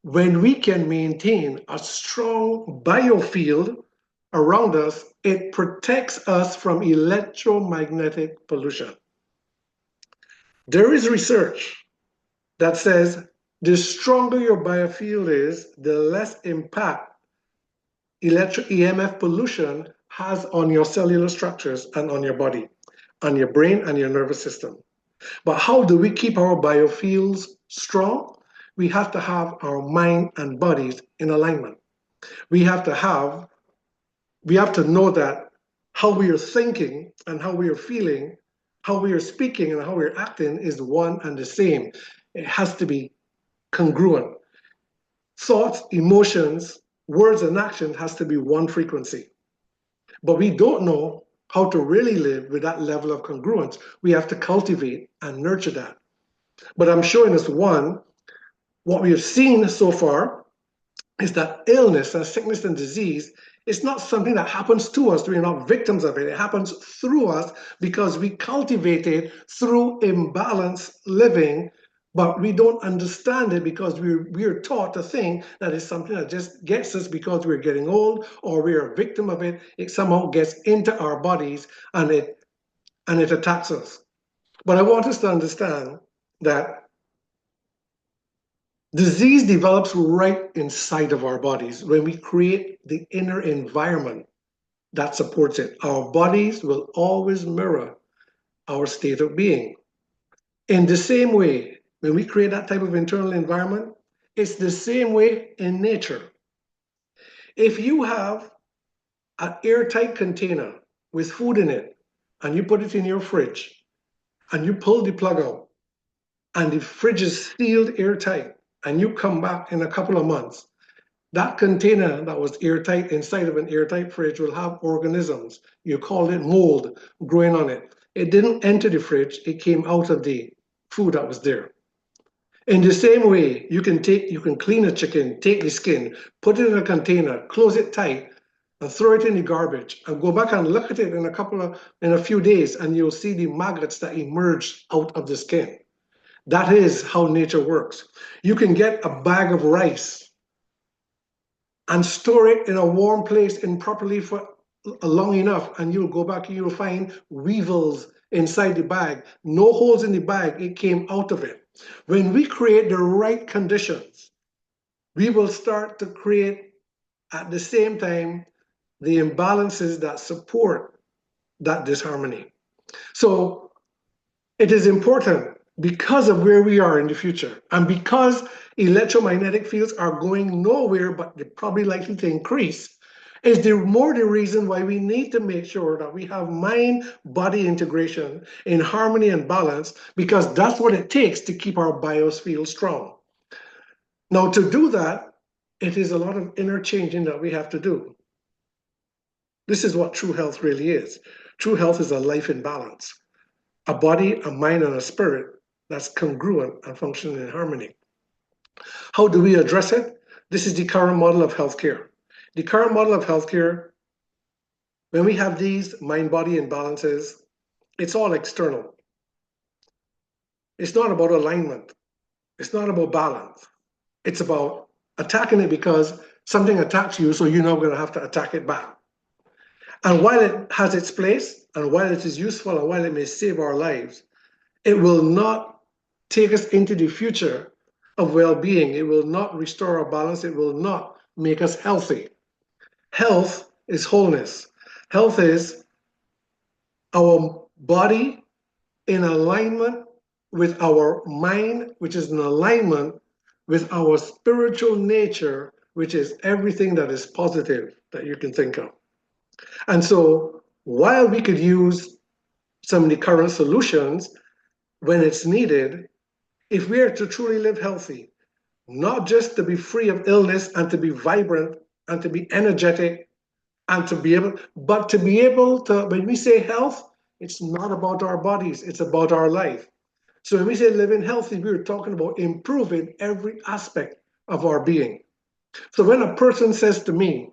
when we can maintain a strong biofield around us, it protects us from electromagnetic pollution. There is research that says the stronger your biofield is, the less impact EMF pollution has on your cellular structures and on your body, on your brain and your nervous system. But how do we keep our biofields strong? We have to have our mind and bodies in alignment. We have to know that how we are thinking and how we are feeling, how we are speaking and how we're acting is one and the same. It has to be congruent. Thoughts, emotions, words, and action has to be one frequency. But we don't know how to really live with that level of congruence. We have to cultivate and nurture that. But I'm showing us what we have seen so far is that illness and sickness and disease is not something that happens to us. We're not victims of it. It happens through us because we cultivate it through imbalanced living, but we don't understand it because we're taught to think that it's something that just gets us because we're getting old or we're a victim of it. It somehow gets into our bodies and it attacks us. But I want us to understand that disease develops right inside of our bodies when we create the inner environment that supports it. Our bodies will always mirror our state of being. In the same way, when we create that type of internal environment, it's the same way in nature. If you have an airtight container with food in it, and you put it in your fridge, and you pull the plug out, and the fridge is sealed airtight, and you come back in a couple of months, that container that was airtight inside of an airtight fridge will have organisms. You call it mold growing on it. It didn't enter the fridge, it came out of the food that was there. In the same way, you can clean a chicken, take the skin, put it in a container, close it tight, and throw it in the garbage and go back and look at it in a few days, and you'll see the maggots that emerge out of the skin. That is how nature works. You can get a bag of rice and store it in a warm place improperly for long enough, and you'll go back and you'll find weevils inside the bag. No holes in the bag, it came out of it. When we create the right conditions, we will start to create at the same time the imbalances that support that disharmony. So it is important, because of where we are in the future, and because electromagnetic fields are going nowhere, but they're probably likely to increase, is the reason why we need to make sure that we have mind-body integration in harmony and balance, because that's what it takes to keep our biosphere strong. Now, to do that, it is a lot of inner changing that we have to do. This is what true health really is. True health is a life in balance, a body, a mind, and a spirit that's congruent and functioning in harmony. How do we address it? This is the current model of healthcare. The current model of healthcare, when we have these mind-body imbalances, it's all external. It's not about alignment. It's not about balance. It's about attacking it because something attacks you, so you're not going to have to attack it back. And while it has its place, and while it is useful, and while it may save our lives, it will not take us into the future of well-being. It will not restore our balance. It will not make us healthy. Health is wholeness. Health is our body in alignment with our mind, which is in alignment with our spiritual nature, which is everything that is positive that you can think of. And so while we could use some of the current solutions when it's needed, if we are to truly live healthy, not just to be free of illness and to be vibrant and to be energetic and to be able, but to be able to, when we say health, it's not about our bodies, it's about our life. So when we say living healthy, we're talking about improving every aspect of our being. So when a person says to me,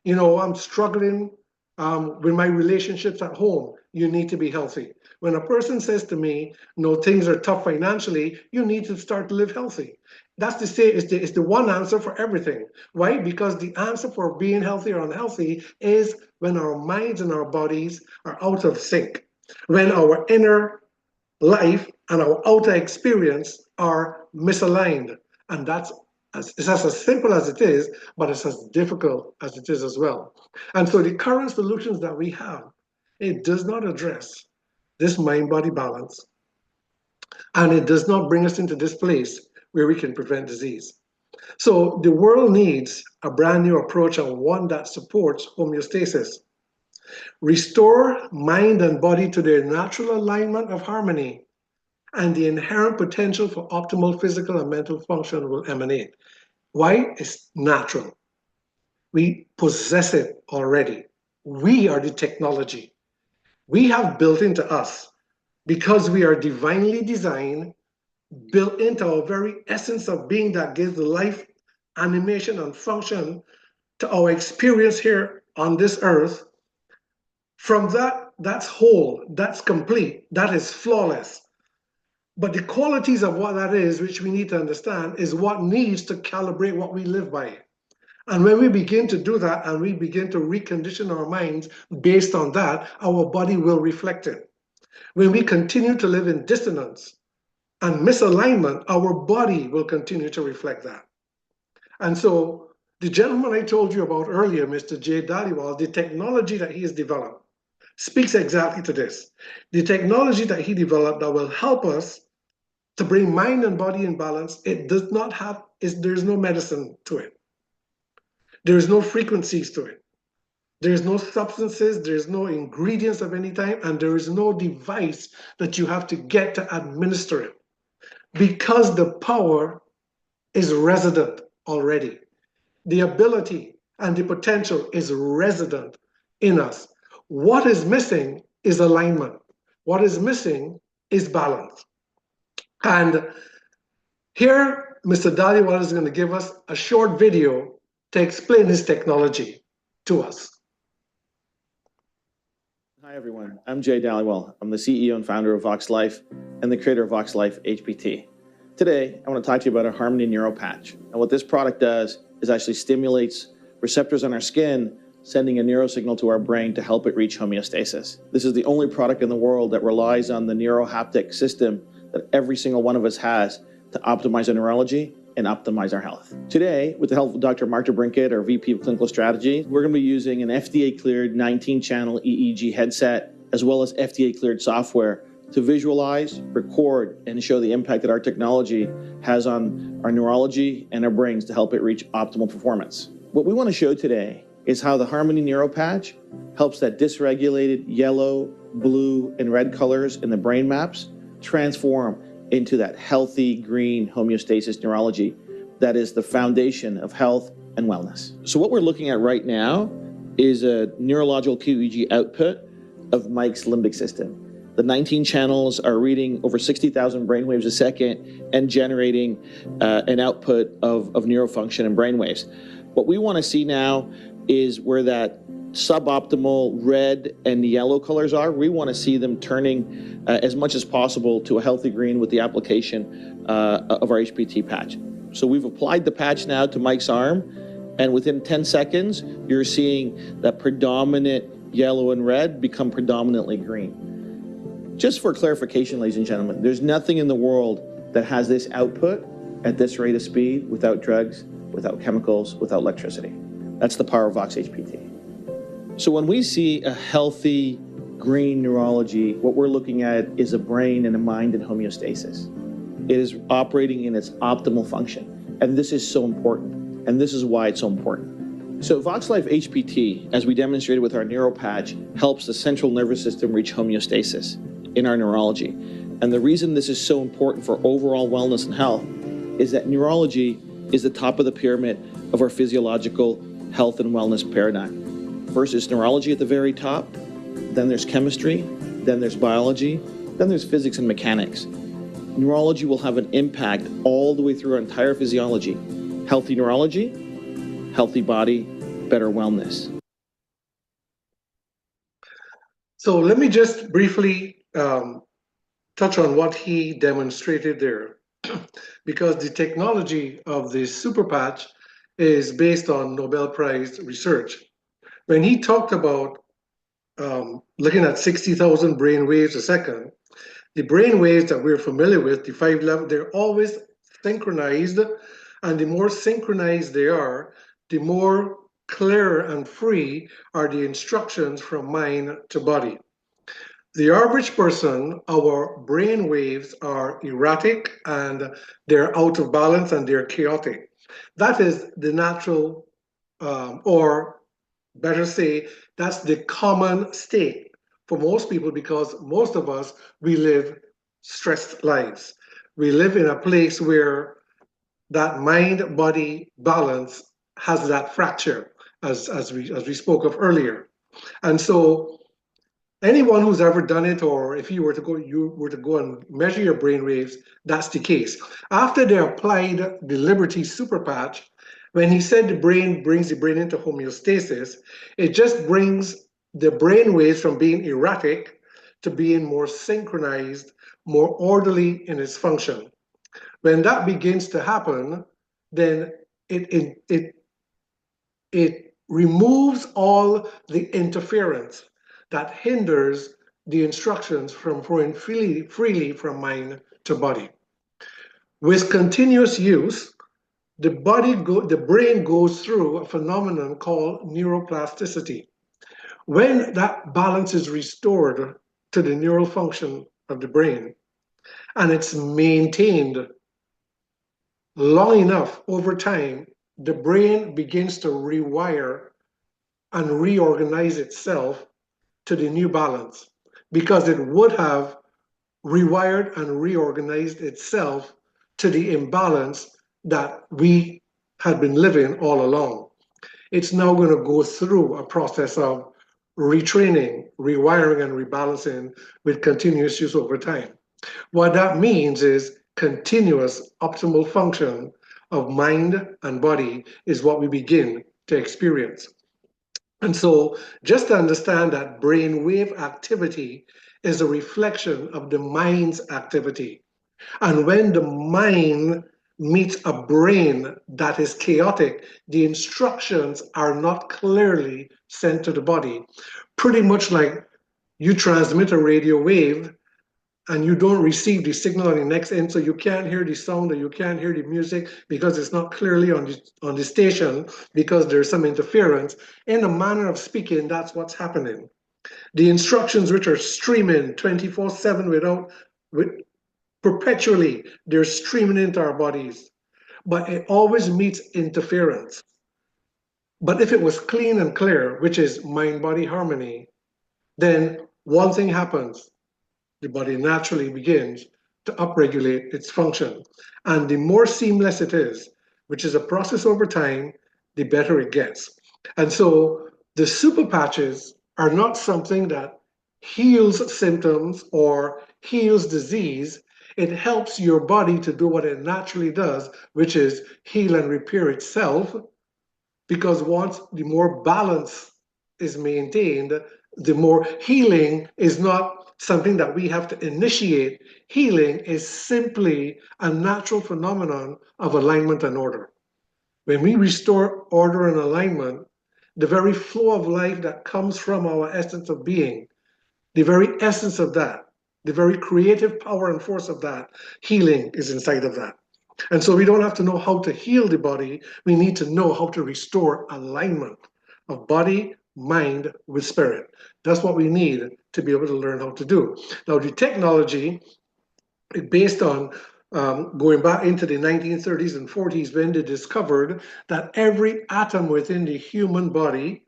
you know, I'm struggling with my relationships at home, you need to be healthy. When a person says to me, no, things are tough financially, you need to start to live healthy. That's to say, it's the one answer for everything. Why? Because the answer for being healthy or unhealthy is when our minds and our bodies are out of sync, when our inner life and our outer experience are misaligned. And it's as simple as it is, but it's as difficult as it is as well. And so the current solutions that we have, it does not address this mind-body balance, and it does not bring us into this place where we can prevent disease. So the world needs a brand new approach, and one that supports homeostasis. Restore mind and body to their natural alignment of harmony, and the inherent potential for optimal physical and mental function will emanate. Why? It's natural. We possess it already. We are the technology. We have built into us, because we are divinely designed, built into our very essence of being that gives life, animation, and function to our experience here on this earth. From that, that's whole, that's complete, that is flawless. But the qualities of what that is, which we need to understand, is what needs to calibrate what we live by. And when we begin to do that and we begin to recondition our minds based on that, our body will reflect it. When we continue to live in dissonance and misalignment, our body will continue to reflect that. And so the gentleman I told you about earlier, Mr. Jay Dhaliwal, the technology that he has developed speaks exactly to this. The technology that he developed that will help us to bring mind and body in balance, it does not have, there's no medicine to it. There's no frequencies to it. There's no substances, there's no ingredients of any type, and there is no device that you have to get to administer it, because the power is resident already. The ability and the potential is resident in us. What is missing is alignment. What is missing is balance. And here, Mr. Dhaliwal is going to give us a short video to explain his technology. to us. Hi, everyone. I'm Jay Dallywell. I'm the CEO and founder of Vox Life and the creator of Vox Life HPT. Today, I want to talk to you about our Harmony Neuro Patch. And what this product does is actually stimulates receptors on our skin, sending a neurosignal to our brain to help it reach homeostasis. This is the only product in the world that relies on the neurohaptic system that every single one of us has to optimize our neurology and optimize our health. Today, with the help of Dr. Mark DeBrinket, our VP of Clinical Strategy, we're going to be using an FDA-cleared 19-channel EEG headset, as well as FDA-cleared software to visualize, record, and show the impact that our technology has on our neurology and our brains to help it reach optimal performance. What we want to show today is how the Harmony Neuro Patch helps that dysregulated yellow, blue, and red colors in the brain maps transform into that healthy green homeostasis neurology that is the foundation of health and wellness. So what we're looking at right now is a neurological QEEG output of Mike's limbic system. The 19 channels are reading over 60,000 brainwaves a second and generating an output of neurofunction and brainwaves. What we want to see now is where that suboptimal red and yellow colors are. We want to see them turning as much as possible to a healthy green with the application of our HPT patch. So we've applied the patch now to Mike's arm, and within 10 seconds, you're seeing that predominant yellow and red become predominantly green. Just for clarification, ladies and gentlemen, there's nothing in the world that has this output at this rate of speed without drugs, without chemicals, without electricity. That's the power of Vox HPT. So when we see a healthy green neurology, what we're looking at is a brain and a mind in homeostasis. It is operating in its optimal function. And this is so important. And this is why it's so important. So Vox Life HPT, as we demonstrated with our neuro patch, helps the central nervous system reach homeostasis in our neurology. And the reason this is so important for overall wellness and health is that neurology is the top of the pyramid of our physiological health and wellness paradigm. First is neurology at the very top, then there's chemistry, then there's biology, then there's physics and mechanics. Neurology will have an impact all the way through our entire physiology. Healthy neurology, healthy body, better wellness. So let me just briefly touch on what he demonstrated there, because the technology of the super patch is based on Nobel Prize research. When he talked about looking at 60,000 brain waves a second, the brain waves that we're familiar with, the 5 level, they're always synchronized, and the more synchronized they are, the more clear and free are the instructions from mind to body. The average person, our brain waves are erratic and they're out of balance and they're chaotic. That is the natural, or better say, that's the common state for most people, because most of us, we live stressed lives. We live in a place where that mind-body balance has that fracture, as we spoke of earlier. And so anyone who's ever done it, or if you were to go and measure your brain waves, that's the case. After they applied the Liberty Super Patch, when he said the brain brings the brain into homeostasis, it just brings the brain waves from being erratic to being more synchronized, more orderly in its function. When that begins to happen, then it removes all the interference that hinders the instructions from flowing freely from mind to body. With continuous use, the brain goes through a phenomenon called neuroplasticity. When that balance is restored to the neural function of the brain, and it's maintained long enough over time, the brain begins to rewire and reorganize itself to the new balance, because it would have rewired and reorganized itself to the imbalance that we had been living all along. It's now going to go through a process of retraining, rewiring, and rebalancing with continuous use over time. What that means is continuous optimal function of mind and body is what we begin to experience. And so just to understand that brainwave activity is a reflection of the mind's activity. And when the mind meets a brain that is chaotic, the instructions are not clearly sent to the body. Pretty much like you transmit a radio wave and you don't receive the signal on the next end, so you can't hear the sound or you can't hear the music because it's not clearly on the station because there's some interference. In a manner of speaking, that's what's happening. The instructions which are streaming 24/7 with perpetually, they're streaming into our bodies, but it always meets interference. But if it was clean and clear, which is mind-body harmony, then one thing happens. The body naturally begins to upregulate its function. And the more seamless it is, which is a process over time, the better it gets. And so the super patches are not something that heals symptoms or heals disease. It helps your body to do what it naturally does, which is heal and repair itself. Because once the more balance is maintained, the more healing is not something that we have to initiate. Healing is simply a natural phenomenon of alignment and order. When we restore order and alignment, the very flow of life that comes from our essence of being, the very essence of that, the very creative power and force of that, healing is inside of that. And so we don't have to know how to heal the body. We need to know how to restore alignment of body, mind with spirit. That's what we need to be able to learn how to do. Now, the technology is based on going back into the 1930s and 40s when they discovered that every atom within the human body,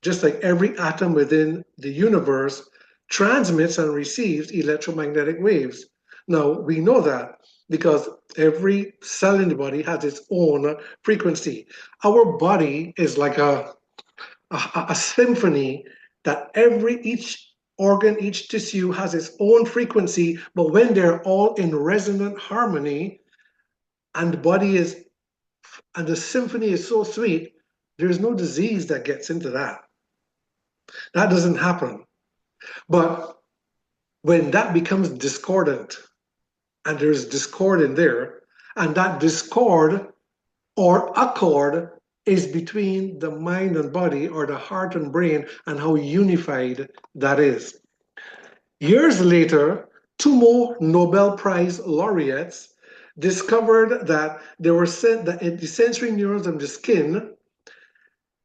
just like every atom within the universe, transmits and receives electromagnetic waves. Now, we know that because every cell in the body has its own frequency. Our body is like a symphony that each organ, each tissue has its own frequency, but when they're all in resonant harmony and the symphony is so sweet, there's no disease that gets into that. That doesn't happen. But when that becomes discordant, and there's discord in there, and that discord or accord is between the mind and body or the heart and brain and how unified that is. Years later, two more Nobel Prize laureates discovered that there were the sensory neurons of the skin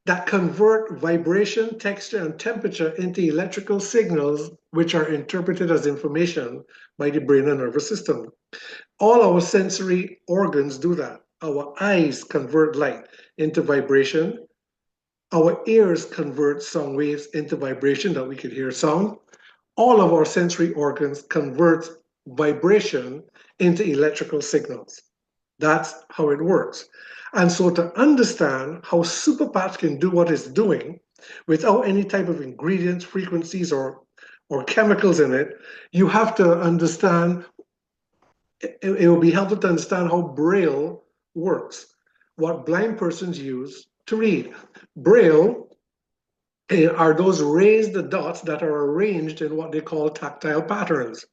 that convert vibration, texture, and temperature into electrical signals, which are interpreted as information by the brain and nervous system. All our sensory organs do that. Our eyes convert light into vibration. Our ears convert sound waves into vibration that we could hear sound. All of our sensory organs convert vibration into electrical signals. That's how it works. And so to understand how SuperPatch can do what it's doing without any type of ingredients, frequencies, or chemicals in it, you have to understand, it will be helpful to understand how Braille works, what blind persons use to read. Braille are those raised dots that are arranged in what they call tactile patterns.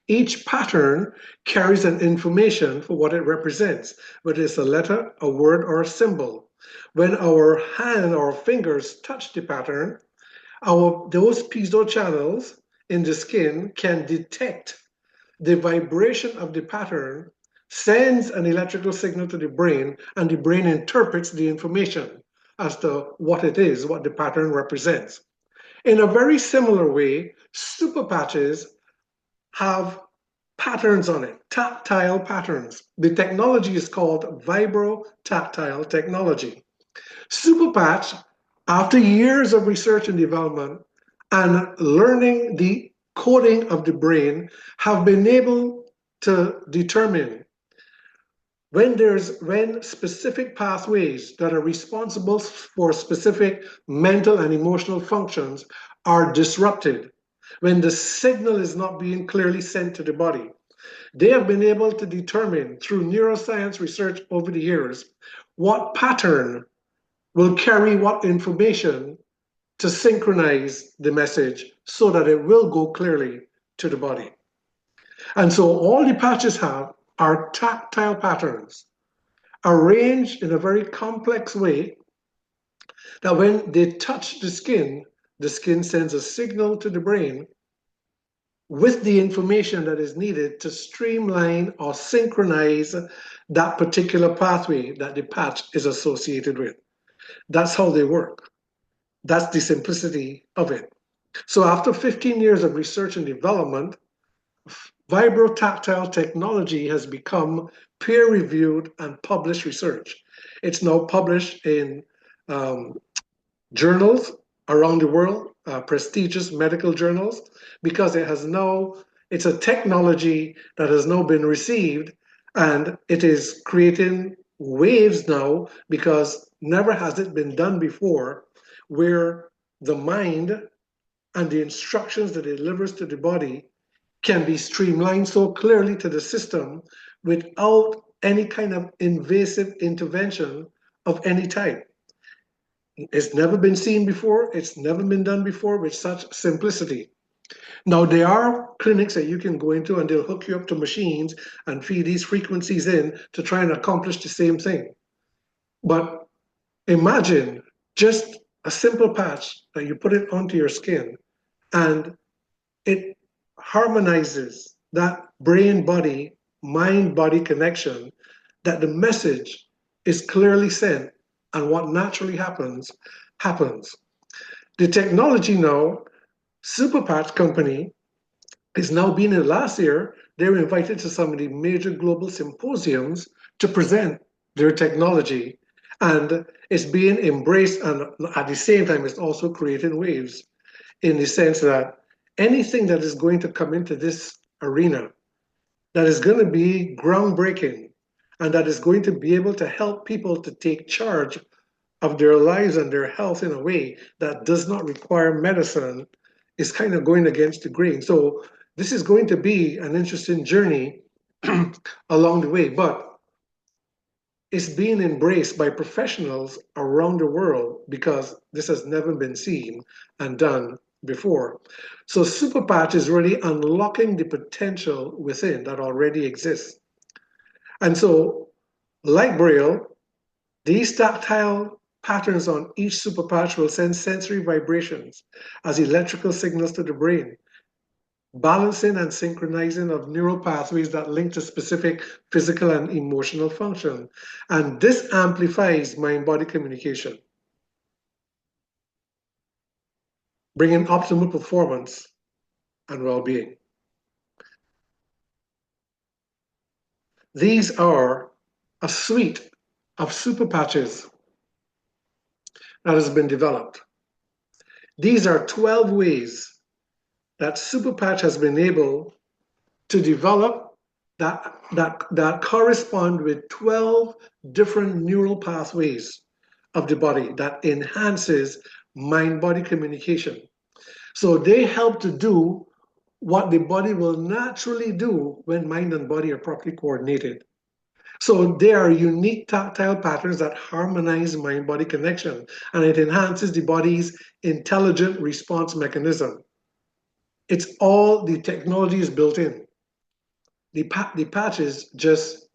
Each pattern carries an information for what it represents, whether it's a letter, a word, or a symbol. When our hand or fingers touch the pattern, those piezo channels in the skin can detect the vibration of the pattern, sends an electrical signal to the brain, and the brain interprets the information as to what it is, what the pattern represents. In a very similar way, super patches have patterns on it, tactile patterns. The technology is called vibro-tactile technology. Super patch, after years of research and development and learning the coding of the brain, have been able to determine when specific pathways that are responsible for specific mental and emotional functions are disrupted, when the signal is not being clearly sent to the body. They have been able to determine through neuroscience research over the years what pattern will carry what information to synchronize the message so that it will go clearly to the body. And so all the patches have are tactile patterns arranged in a very complex way that when they touch the skin sends a signal to the brain with the information that is needed to streamline or synchronize that particular pathway that the patch is associated with. That's how they work. That's the simplicity of it. So after 15 years of research and development, vibrotactile technology has become peer-reviewed and published research. It's now published in journals around the world, prestigious medical journals, because it's a technology that has now been received, and it is creating waves now because never has it been done before, where the mind and the instructions that it delivers to the body can be streamlined so clearly to the system without any kind of invasive intervention of any type. It's never been seen before. It's never been done before with such simplicity. Now, there are clinics that you can go into and they'll hook you up to machines and feed these frequencies in to try and accomplish the same thing. But imagine just a simple patch that you put it onto your skin and it harmonizes that brain-body, mind-body connection, that the message is clearly sent, and what naturally happens. The technology now, Superpatch company, is now being in last year, they were invited to some of the major global symposiums to present their technology, and it's being embraced, and at the same time, it's also creating waves in the sense that anything that is going to come into this arena that is going to be groundbreaking and that is going to be able to help people to take charge of their lives and their health in a way that does not require medicine is kind of going against the grain. So this is going to be an interesting journey along the way, but it's being embraced by professionals around the world because this has never been seen and done before. So Superpatch is really unlocking the potential within that already exists. And so, like Braille, these tactile patterns on each Superpatch will send sensory vibrations as electrical signals to the brain, balancing and synchronizing of neural pathways that link to specific physical and emotional function. And this amplifies mind-body communication, bringing optimal performance and well-being. These are a suite of super patches that has been developed. These are 12 ways that Superpatch has been able to develop that correspond with 12 different neural pathways of the body that enhances mind-body communication. So they help to do what the body will naturally do when mind and body are properly coordinated. So they are unique tactile patterns that harmonize mind-body connection, and it enhances the body's intelligent response mechanism. It's all the technology is built in. The patches just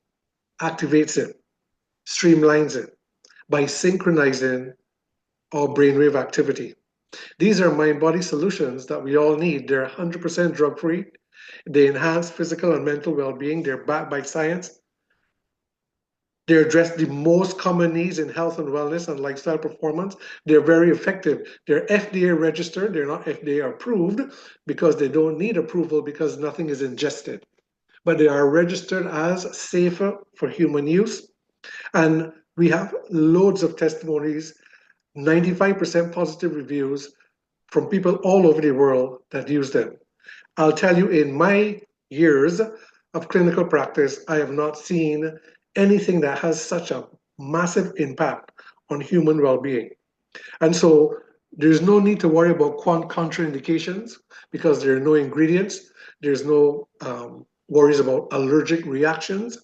activates it, streamlines it by synchronizing our brainwave activity. These are mind-body solutions that we all need. They're 100% drug-free. They enhance physical and mental well-being. They're backed by science. They address the most common needs in health and wellness and lifestyle performance. They're very effective. They're FDA registered. They're not FDA approved because they don't need approval because nothing is ingested. But they are registered as safer for human use. And we have loads of testimonies, 95% positive reviews from people all over the world that use them. I'll tell you, in my years of clinical practice, I have not seen anything that has such a massive impact on human well-being. And so there's no need to worry about contraindications because there are no ingredients. There's no worries about allergic reactions.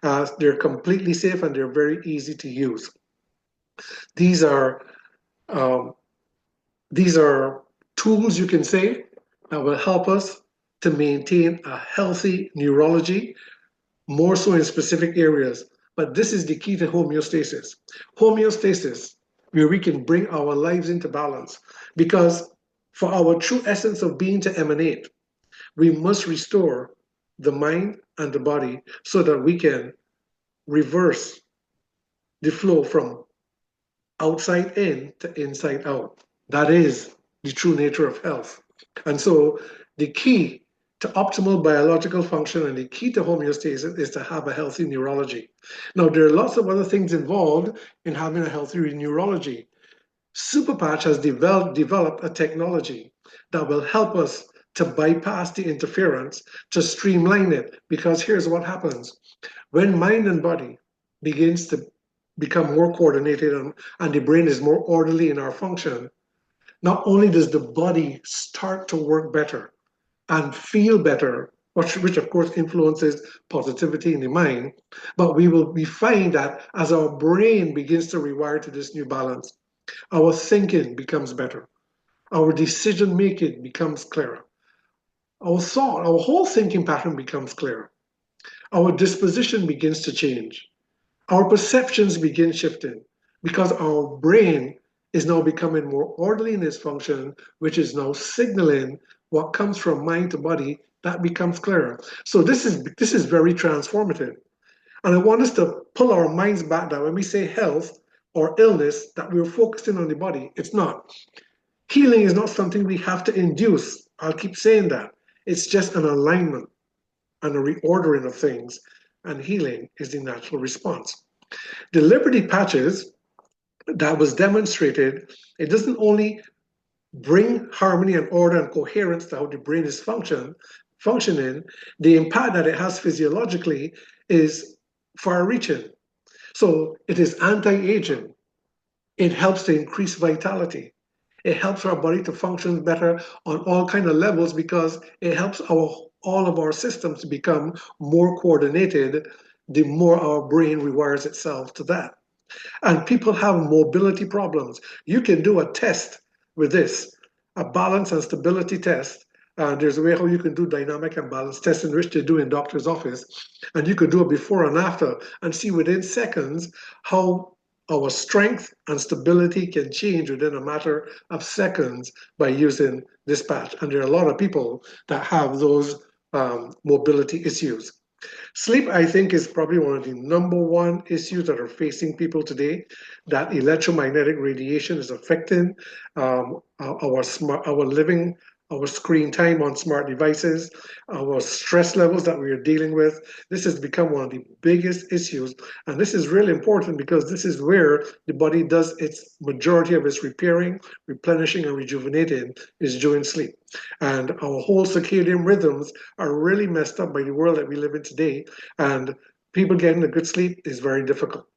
They're completely safe and they're very easy to use. These are These are tools, you can say, that will help us to maintain a healthy neurology, more so in specific areas. But this is the key to homeostasis. Homeostasis, where we can bring our lives into balance. Because for our true essence of being to emanate, we must restore the mind and the body so that we can reverse the flow from outside in to inside out. That is the true nature of health. And so the key to optimal biological function and the key to homeostasis is to have a healthy neurology. Now, there are lots of other things involved in having a healthy neurology. Superpatch has developed a technology that will help us to bypass the interference, to streamline it. Because here's what happens. When mind and body begins to become more coordinated and the brain is more orderly in our function, not only does the body start to work better and feel better, which of course influences positivity in the mind, but we find that as our brain begins to rewire to this new balance, our thinking becomes better, our decision making becomes clearer, our thought, our whole thinking pattern becomes clearer, our disposition begins to change, our perceptions begin shifting because our brain is now becoming more orderly in its function, which is now signaling what comes from mind to body that becomes clearer. So this is very transformative. And I want us to pull our minds back that when we say health or illness, that we're focusing on the body. It's not. Healing is not something we have to induce. I'll keep saying that. It's just an alignment and a reordering of things. And healing is the natural response. The Liberty patches that was demonstrated, it doesn't only bring harmony and order and coherence to how the brain is functioning, the impact that it has physiologically is far-reaching. So it is anti-aging. It helps to increase vitality. It helps our body to function better on all kinds of levels because it helps all of our systems to become more coordinated the more our brain rewires itself to that. And people have mobility problems. You can do a test with this, a balance and stability test. There's a way how you can do dynamic and balance testing, which they do in doctor's office. And you could do it before and after and see within seconds how our strength and stability can change within a matter of seconds by using this patch. And there are a lot of people that have those mobility issues. Sleep, I think, is probably one of the number one issues that are facing people today. That electromagnetic radiation is affecting our living, our screen time on smart devices, our stress levels that we are dealing with. This has become one of the biggest issues. And this is really important because this is where the body does its majority of its repairing, replenishing, and rejuvenating is during sleep. And our whole circadian rhythms are really messed up by the world that we live in today. And people getting a good sleep is very difficult.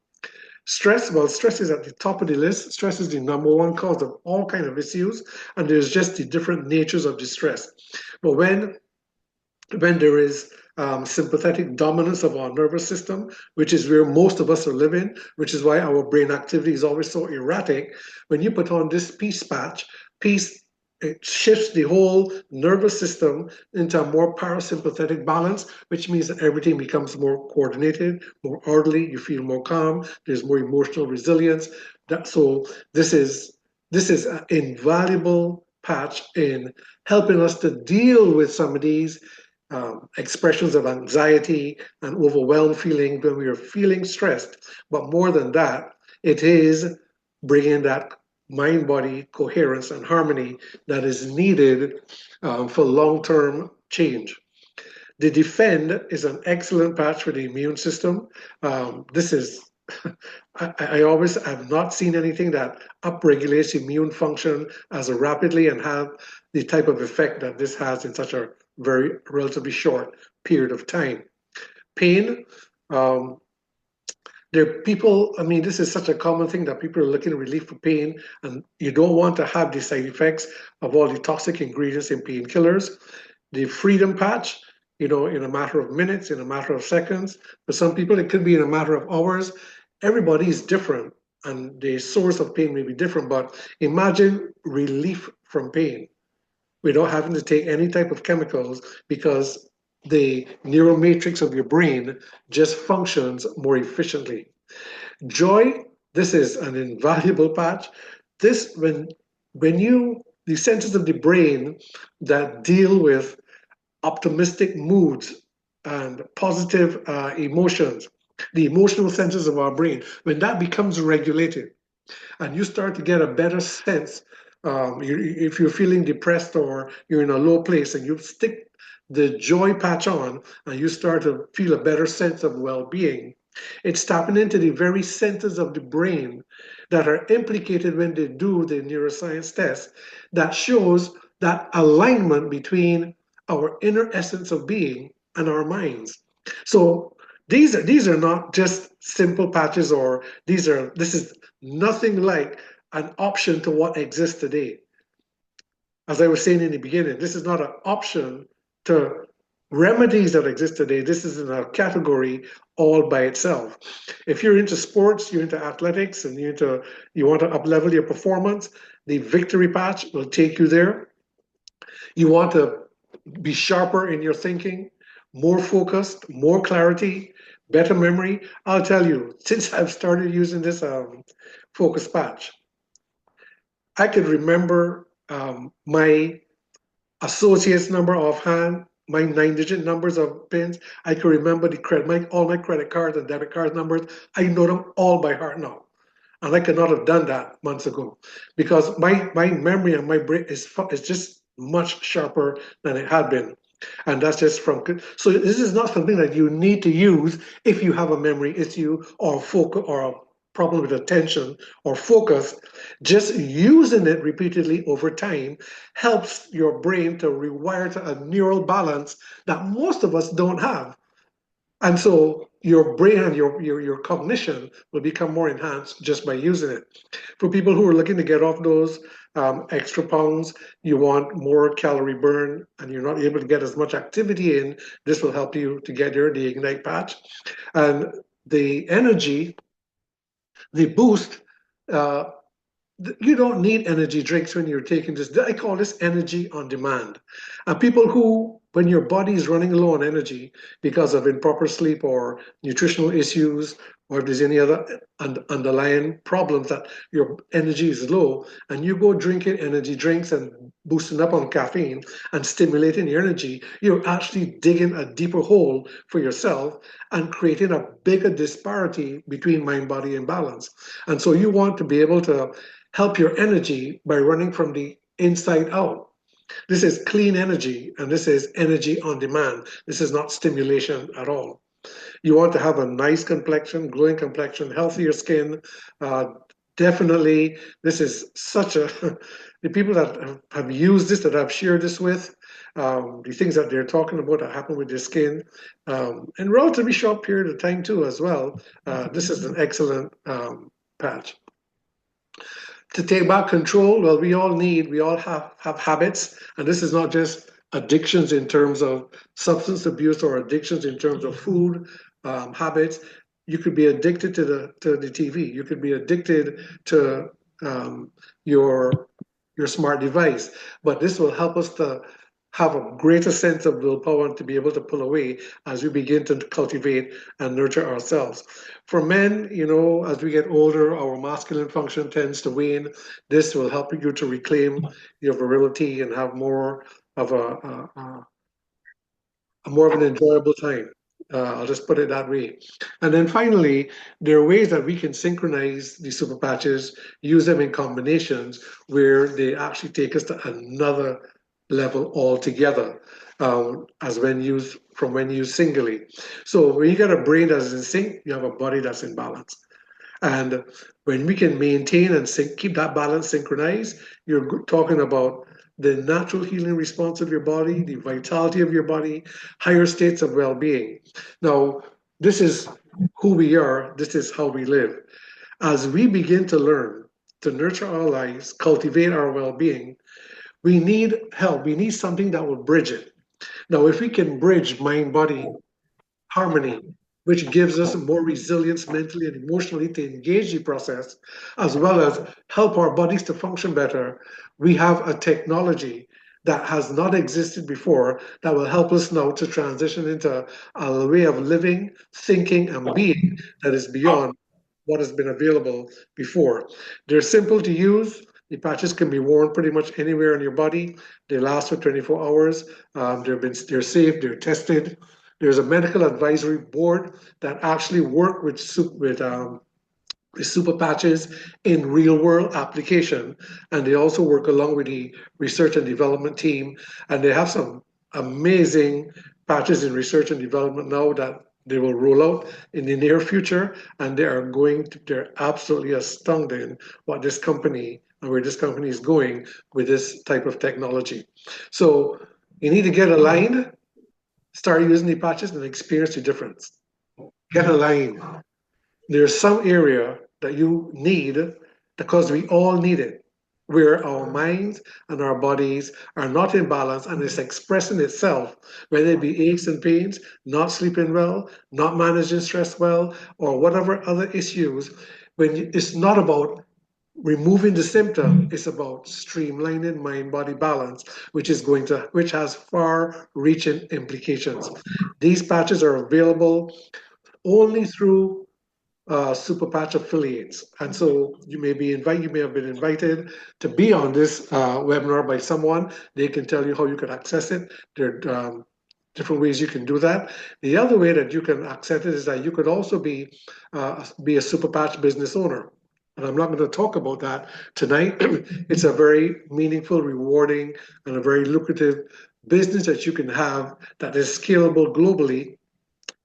Stress, well, stress is at the top of the list. Stress is the number one cause of all kinds of issues, and there's just the different natures of distress. But when there is sympathetic dominance of our nervous system, which is where most of us are living, which is why our brain activity is always so erratic, when you put on this peace patch, it shifts the whole nervous system into a more parasympathetic balance, which means that everything becomes more coordinated, more orderly, you feel more calm, there's more emotional resilience. So this is an invaluable patch in helping us to deal with some of these expressions of anxiety and overwhelmed feeling when we are feeling stressed. But more than that, it is bringing that mind-body coherence and harmony that is needed for long-term change. The Defend is an excellent patch for the immune system. This is, I always have not seen anything that upregulates immune function as rapidly and have the type of effect that this has in such a very relatively short period of time. Pain, there are people, I mean, this is such a common thing that people are looking at relief for pain, and you don't want to have the side effects of all the toxic ingredients in painkillers. The Freedom Patch, in a matter of minutes, in a matter of seconds. For some people, it could be in a matter of hours. Everybody is different. and the source of pain may be different, but imagine relief from pain without having to take any type of chemicals because the neural matrix of your brain just functions more efficiently. Joy, this is an invaluable patch. This, when you, the centers of the brain that deal with optimistic moods and positive emotions, the emotional centers of our brain, when that becomes regulated and you start to get a better sense, if you're feeling depressed or you're in a low place and you stick the joy patch on and you start to feel a better sense of well-being, it's tapping into the very centers of the brain that are implicated when they do the neuroscience test that shows that alignment between our inner essence of being and our minds. So these are not just simple patches, or this is nothing like an option to what exists today. As I was saying in the beginning, this is not an option to remedies that exist today. This is in a category all by itself. If you're into sports, you're into athletics, and you want to up level your performance, the victory patch will take you there. You want to be sharper in your thinking, more focused, more clarity, better memory. I'll tell you, since I've started using this focus patch, I could remember my associate's number offhand, my 9-digit numbers of pins. I can remember all my credit cards and debit card numbers. I know them all by heart now. And I could not have done that months ago because my memory and my brain is just much sharper than it had been. And that's just so this is not something that you need to use if you have a memory issue or focus or a problem with attention or focus. Just using it repeatedly over time helps your brain to rewire to a neural balance that most of us don't have. And so your brain and your cognition will become more enhanced just by using it. For people who are looking to get off those extra pounds, you want more calorie burn, and you're not able to get as much activity in, this will help you to get there, the Ignite patch. And the energy, the boost, uh, you don't need energy drinks when you're taking this. I call this energy on demand. And people who, when your body is running low on energy because of improper sleep or nutritional issues, or if there's any other underlying problems that your energy is low, and you go drinking energy drinks and boosting up on caffeine and stimulating your energy, you're actually digging a deeper hole for yourself and creating a bigger disparity between mind body and balance. And so you want to be able to help your energy by running from the inside out. This is clean energy, and this is energy on demand. This is not stimulation at all. You want to have a nice complexion, glowing complexion, healthier skin. Definitely, this is such a, the people that have used this, that I've shared this with, the things that they're talking about that happen with their skin, in relatively short period of time too as well. This is an excellent patch. To take back control, well, we all have habits, and this is not just addictions in terms of substance abuse or addictions in terms of food habits. You could be addicted to the TV. You could be addicted to your smart device, but this will help us to have a greater sense of willpower and to be able to pull away as we begin to cultivate and nurture ourselves. For men, as we get older, our masculine function tends to wane. This will help you to reclaim your virility and have more of an enjoyable time. I'll just put it that way. And then finally, there are ways that we can synchronize the super patches, use them in combinations where they actually take us to another level altogether, as when used singly. So when you get a brain that's in sync, you have a body that's in balance. And when we can maintain and keep that balance synchronized, you're talking about the natural healing response of your body, the vitality of your body, higher states of well-being. Now, this is who we are, this is how we live. As we begin to learn to nurture our lives, cultivate our well-being, we need help. We need something that will bridge it. Now, if we can bridge mind-body harmony which gives us more resilience mentally and emotionally to engage the process, as well as help our bodies to function better. We have a technology that has not existed before that will help us now to transition into a way of living, thinking, and being that is beyond what has been available before. They're simple to use. The patches can be worn pretty much anywhere on your body. They last for 24 hours. They're safe. They're tested. There's a medical advisory board that actually work with super patches in real world application, and they also work along with the research and development team, and they have some amazing patches in research and development now that they will roll out in the near future, and they're absolutely astounding what this company and where this company is going with this type of technology. So you need to get aligned, start using the patches, and experience the difference. Get aligned. There's some area that you need because we all need it, where our minds and our bodies are not in balance and it's expressing itself, whether it be aches and pains, not sleeping well, not managing stress well, or whatever other issues. It's not about removing the symptom, it's about streamlining mind body balance, which has far reaching implications. These patches are available only through super patch affiliates. And so you may have been invited to be on this webinar by someone. They can tell you how you can access it. There are different ways you can do that. The other way that you can access it is that you could also be a super patch business owner. And I'm not going to talk about that tonight. It's a very meaningful, rewarding, and a very lucrative business that you can have that is scalable globally.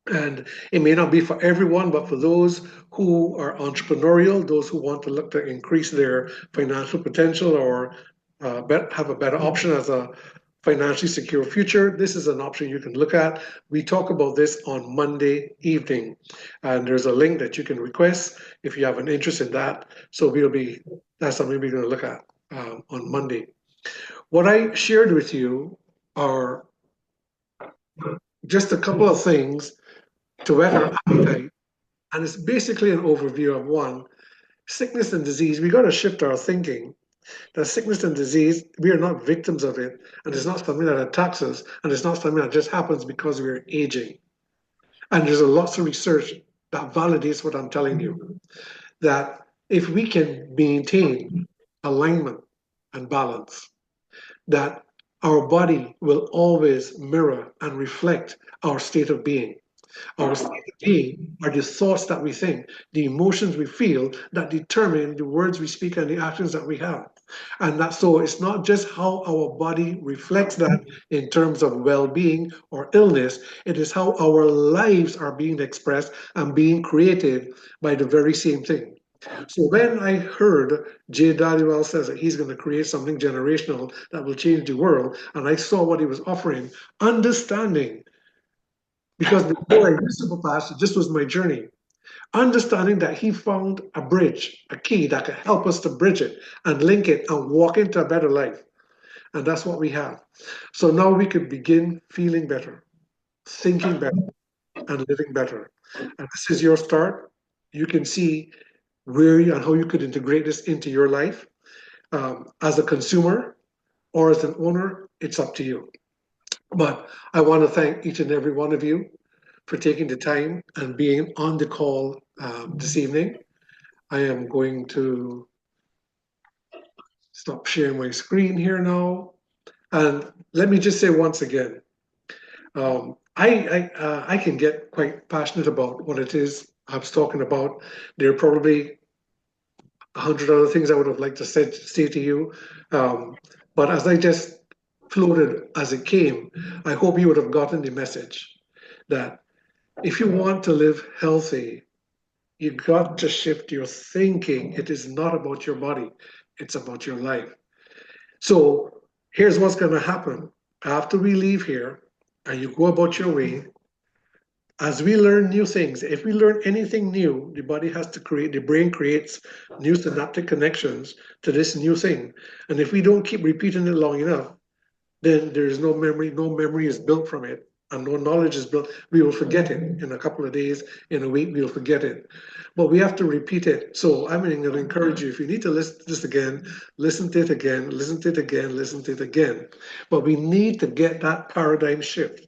And it may not be for everyone, but for those who are entrepreneurial, those who want to look to increase their financial potential or have a better option as a financially secure future, this is an option you can look at. We talk about this on Monday evening, and there's a link that you can request if you have an interest in that. So that's something we're going to look at on Monday. What I shared with you are just a couple of things to whet our appetite. And it's basically an overview of one, sickness and disease. We got to shift our thinking that sickness and disease, we are not victims of it. And it's not something that attacks us. And it's not something that just happens because we're aging. And there's a lots of research that validates what I'm telling you, that if we can maintain alignment and balance, that our body will always mirror and reflect our state of being. Our state of being are the thoughts that we think, the emotions we feel that determine the words we speak and the actions that we have. And that's so it's not just how our body reflects that in terms of well-being or illness, it is how our lives are being expressed and being created by the very same thing. So when I heard Jay Dhaliwal says that he's going to create something generational that will change the world, and I saw what he was offering, understanding, because before I used Superpass, this was my journey. Understanding that he found a bridge, a key that could help us to bridge it and link it and walk into a better life. And that's what we have. So now we can begin feeling better, thinking better, and living better. And this is your start. You can see where and how you could integrate this into your life. As a consumer or as an owner, it's up to you. But I want to thank each and every one of you for taking the time and being on the call this evening. I am going to stop sharing my screen here now. And let me just say once again, I can get quite passionate about what it is I was talking about. There are probably 100 other things I would have liked to say to you. But as I just floated as it came, I hope you would have gotten the message that if you want to live healthy, you got to shift your thinking. It is not about your body, it's about your life. So here's what's going to happen. After we leave here and you go about your way, as we learn new things, if we learn anything new, the brain creates new synaptic connections to this new thing. And if we don't keep repeating it long enough, then there's no memory is built from it. and no knowledge is built, we will forget it in a couple of days, in a week, we'll forget it. But we have to repeat it. So I'm going to encourage you, if you need to listen to this again, listen to it again, listen to it again, listen to it again. But we need to get that paradigm shift,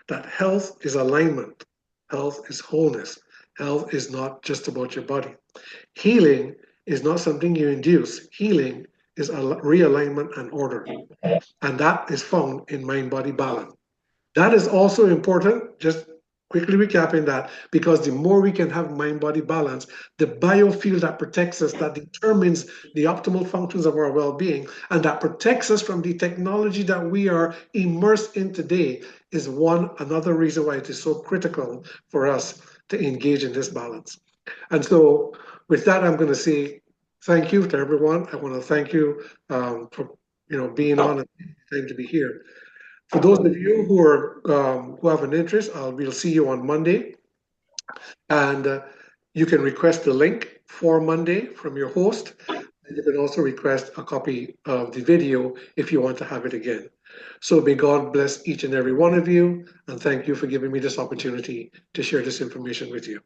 that health is alignment, health is wholeness. Health is not just about your body. Healing is not something you induce. Healing is a realignment and order. And that is found in mind-body balance. That is also important, just quickly recapping that, because the more we can have mind-body balance, the biofield that protects us, that determines the optimal functions of our well-being, and that protects us from the technology that we are immersed in today, is another reason why it is so critical for us to engage in this balance. And so with that, I'm going to say thank you to everyone. I want to thank you for being on and time to be here. For those of you who have an interest, we'll see you on Monday, and you can request the link for Monday from your host. And you can also request a copy of the video if you want to have it again. So may God bless each and every one of you, and thank you for giving me this opportunity to share this information with you.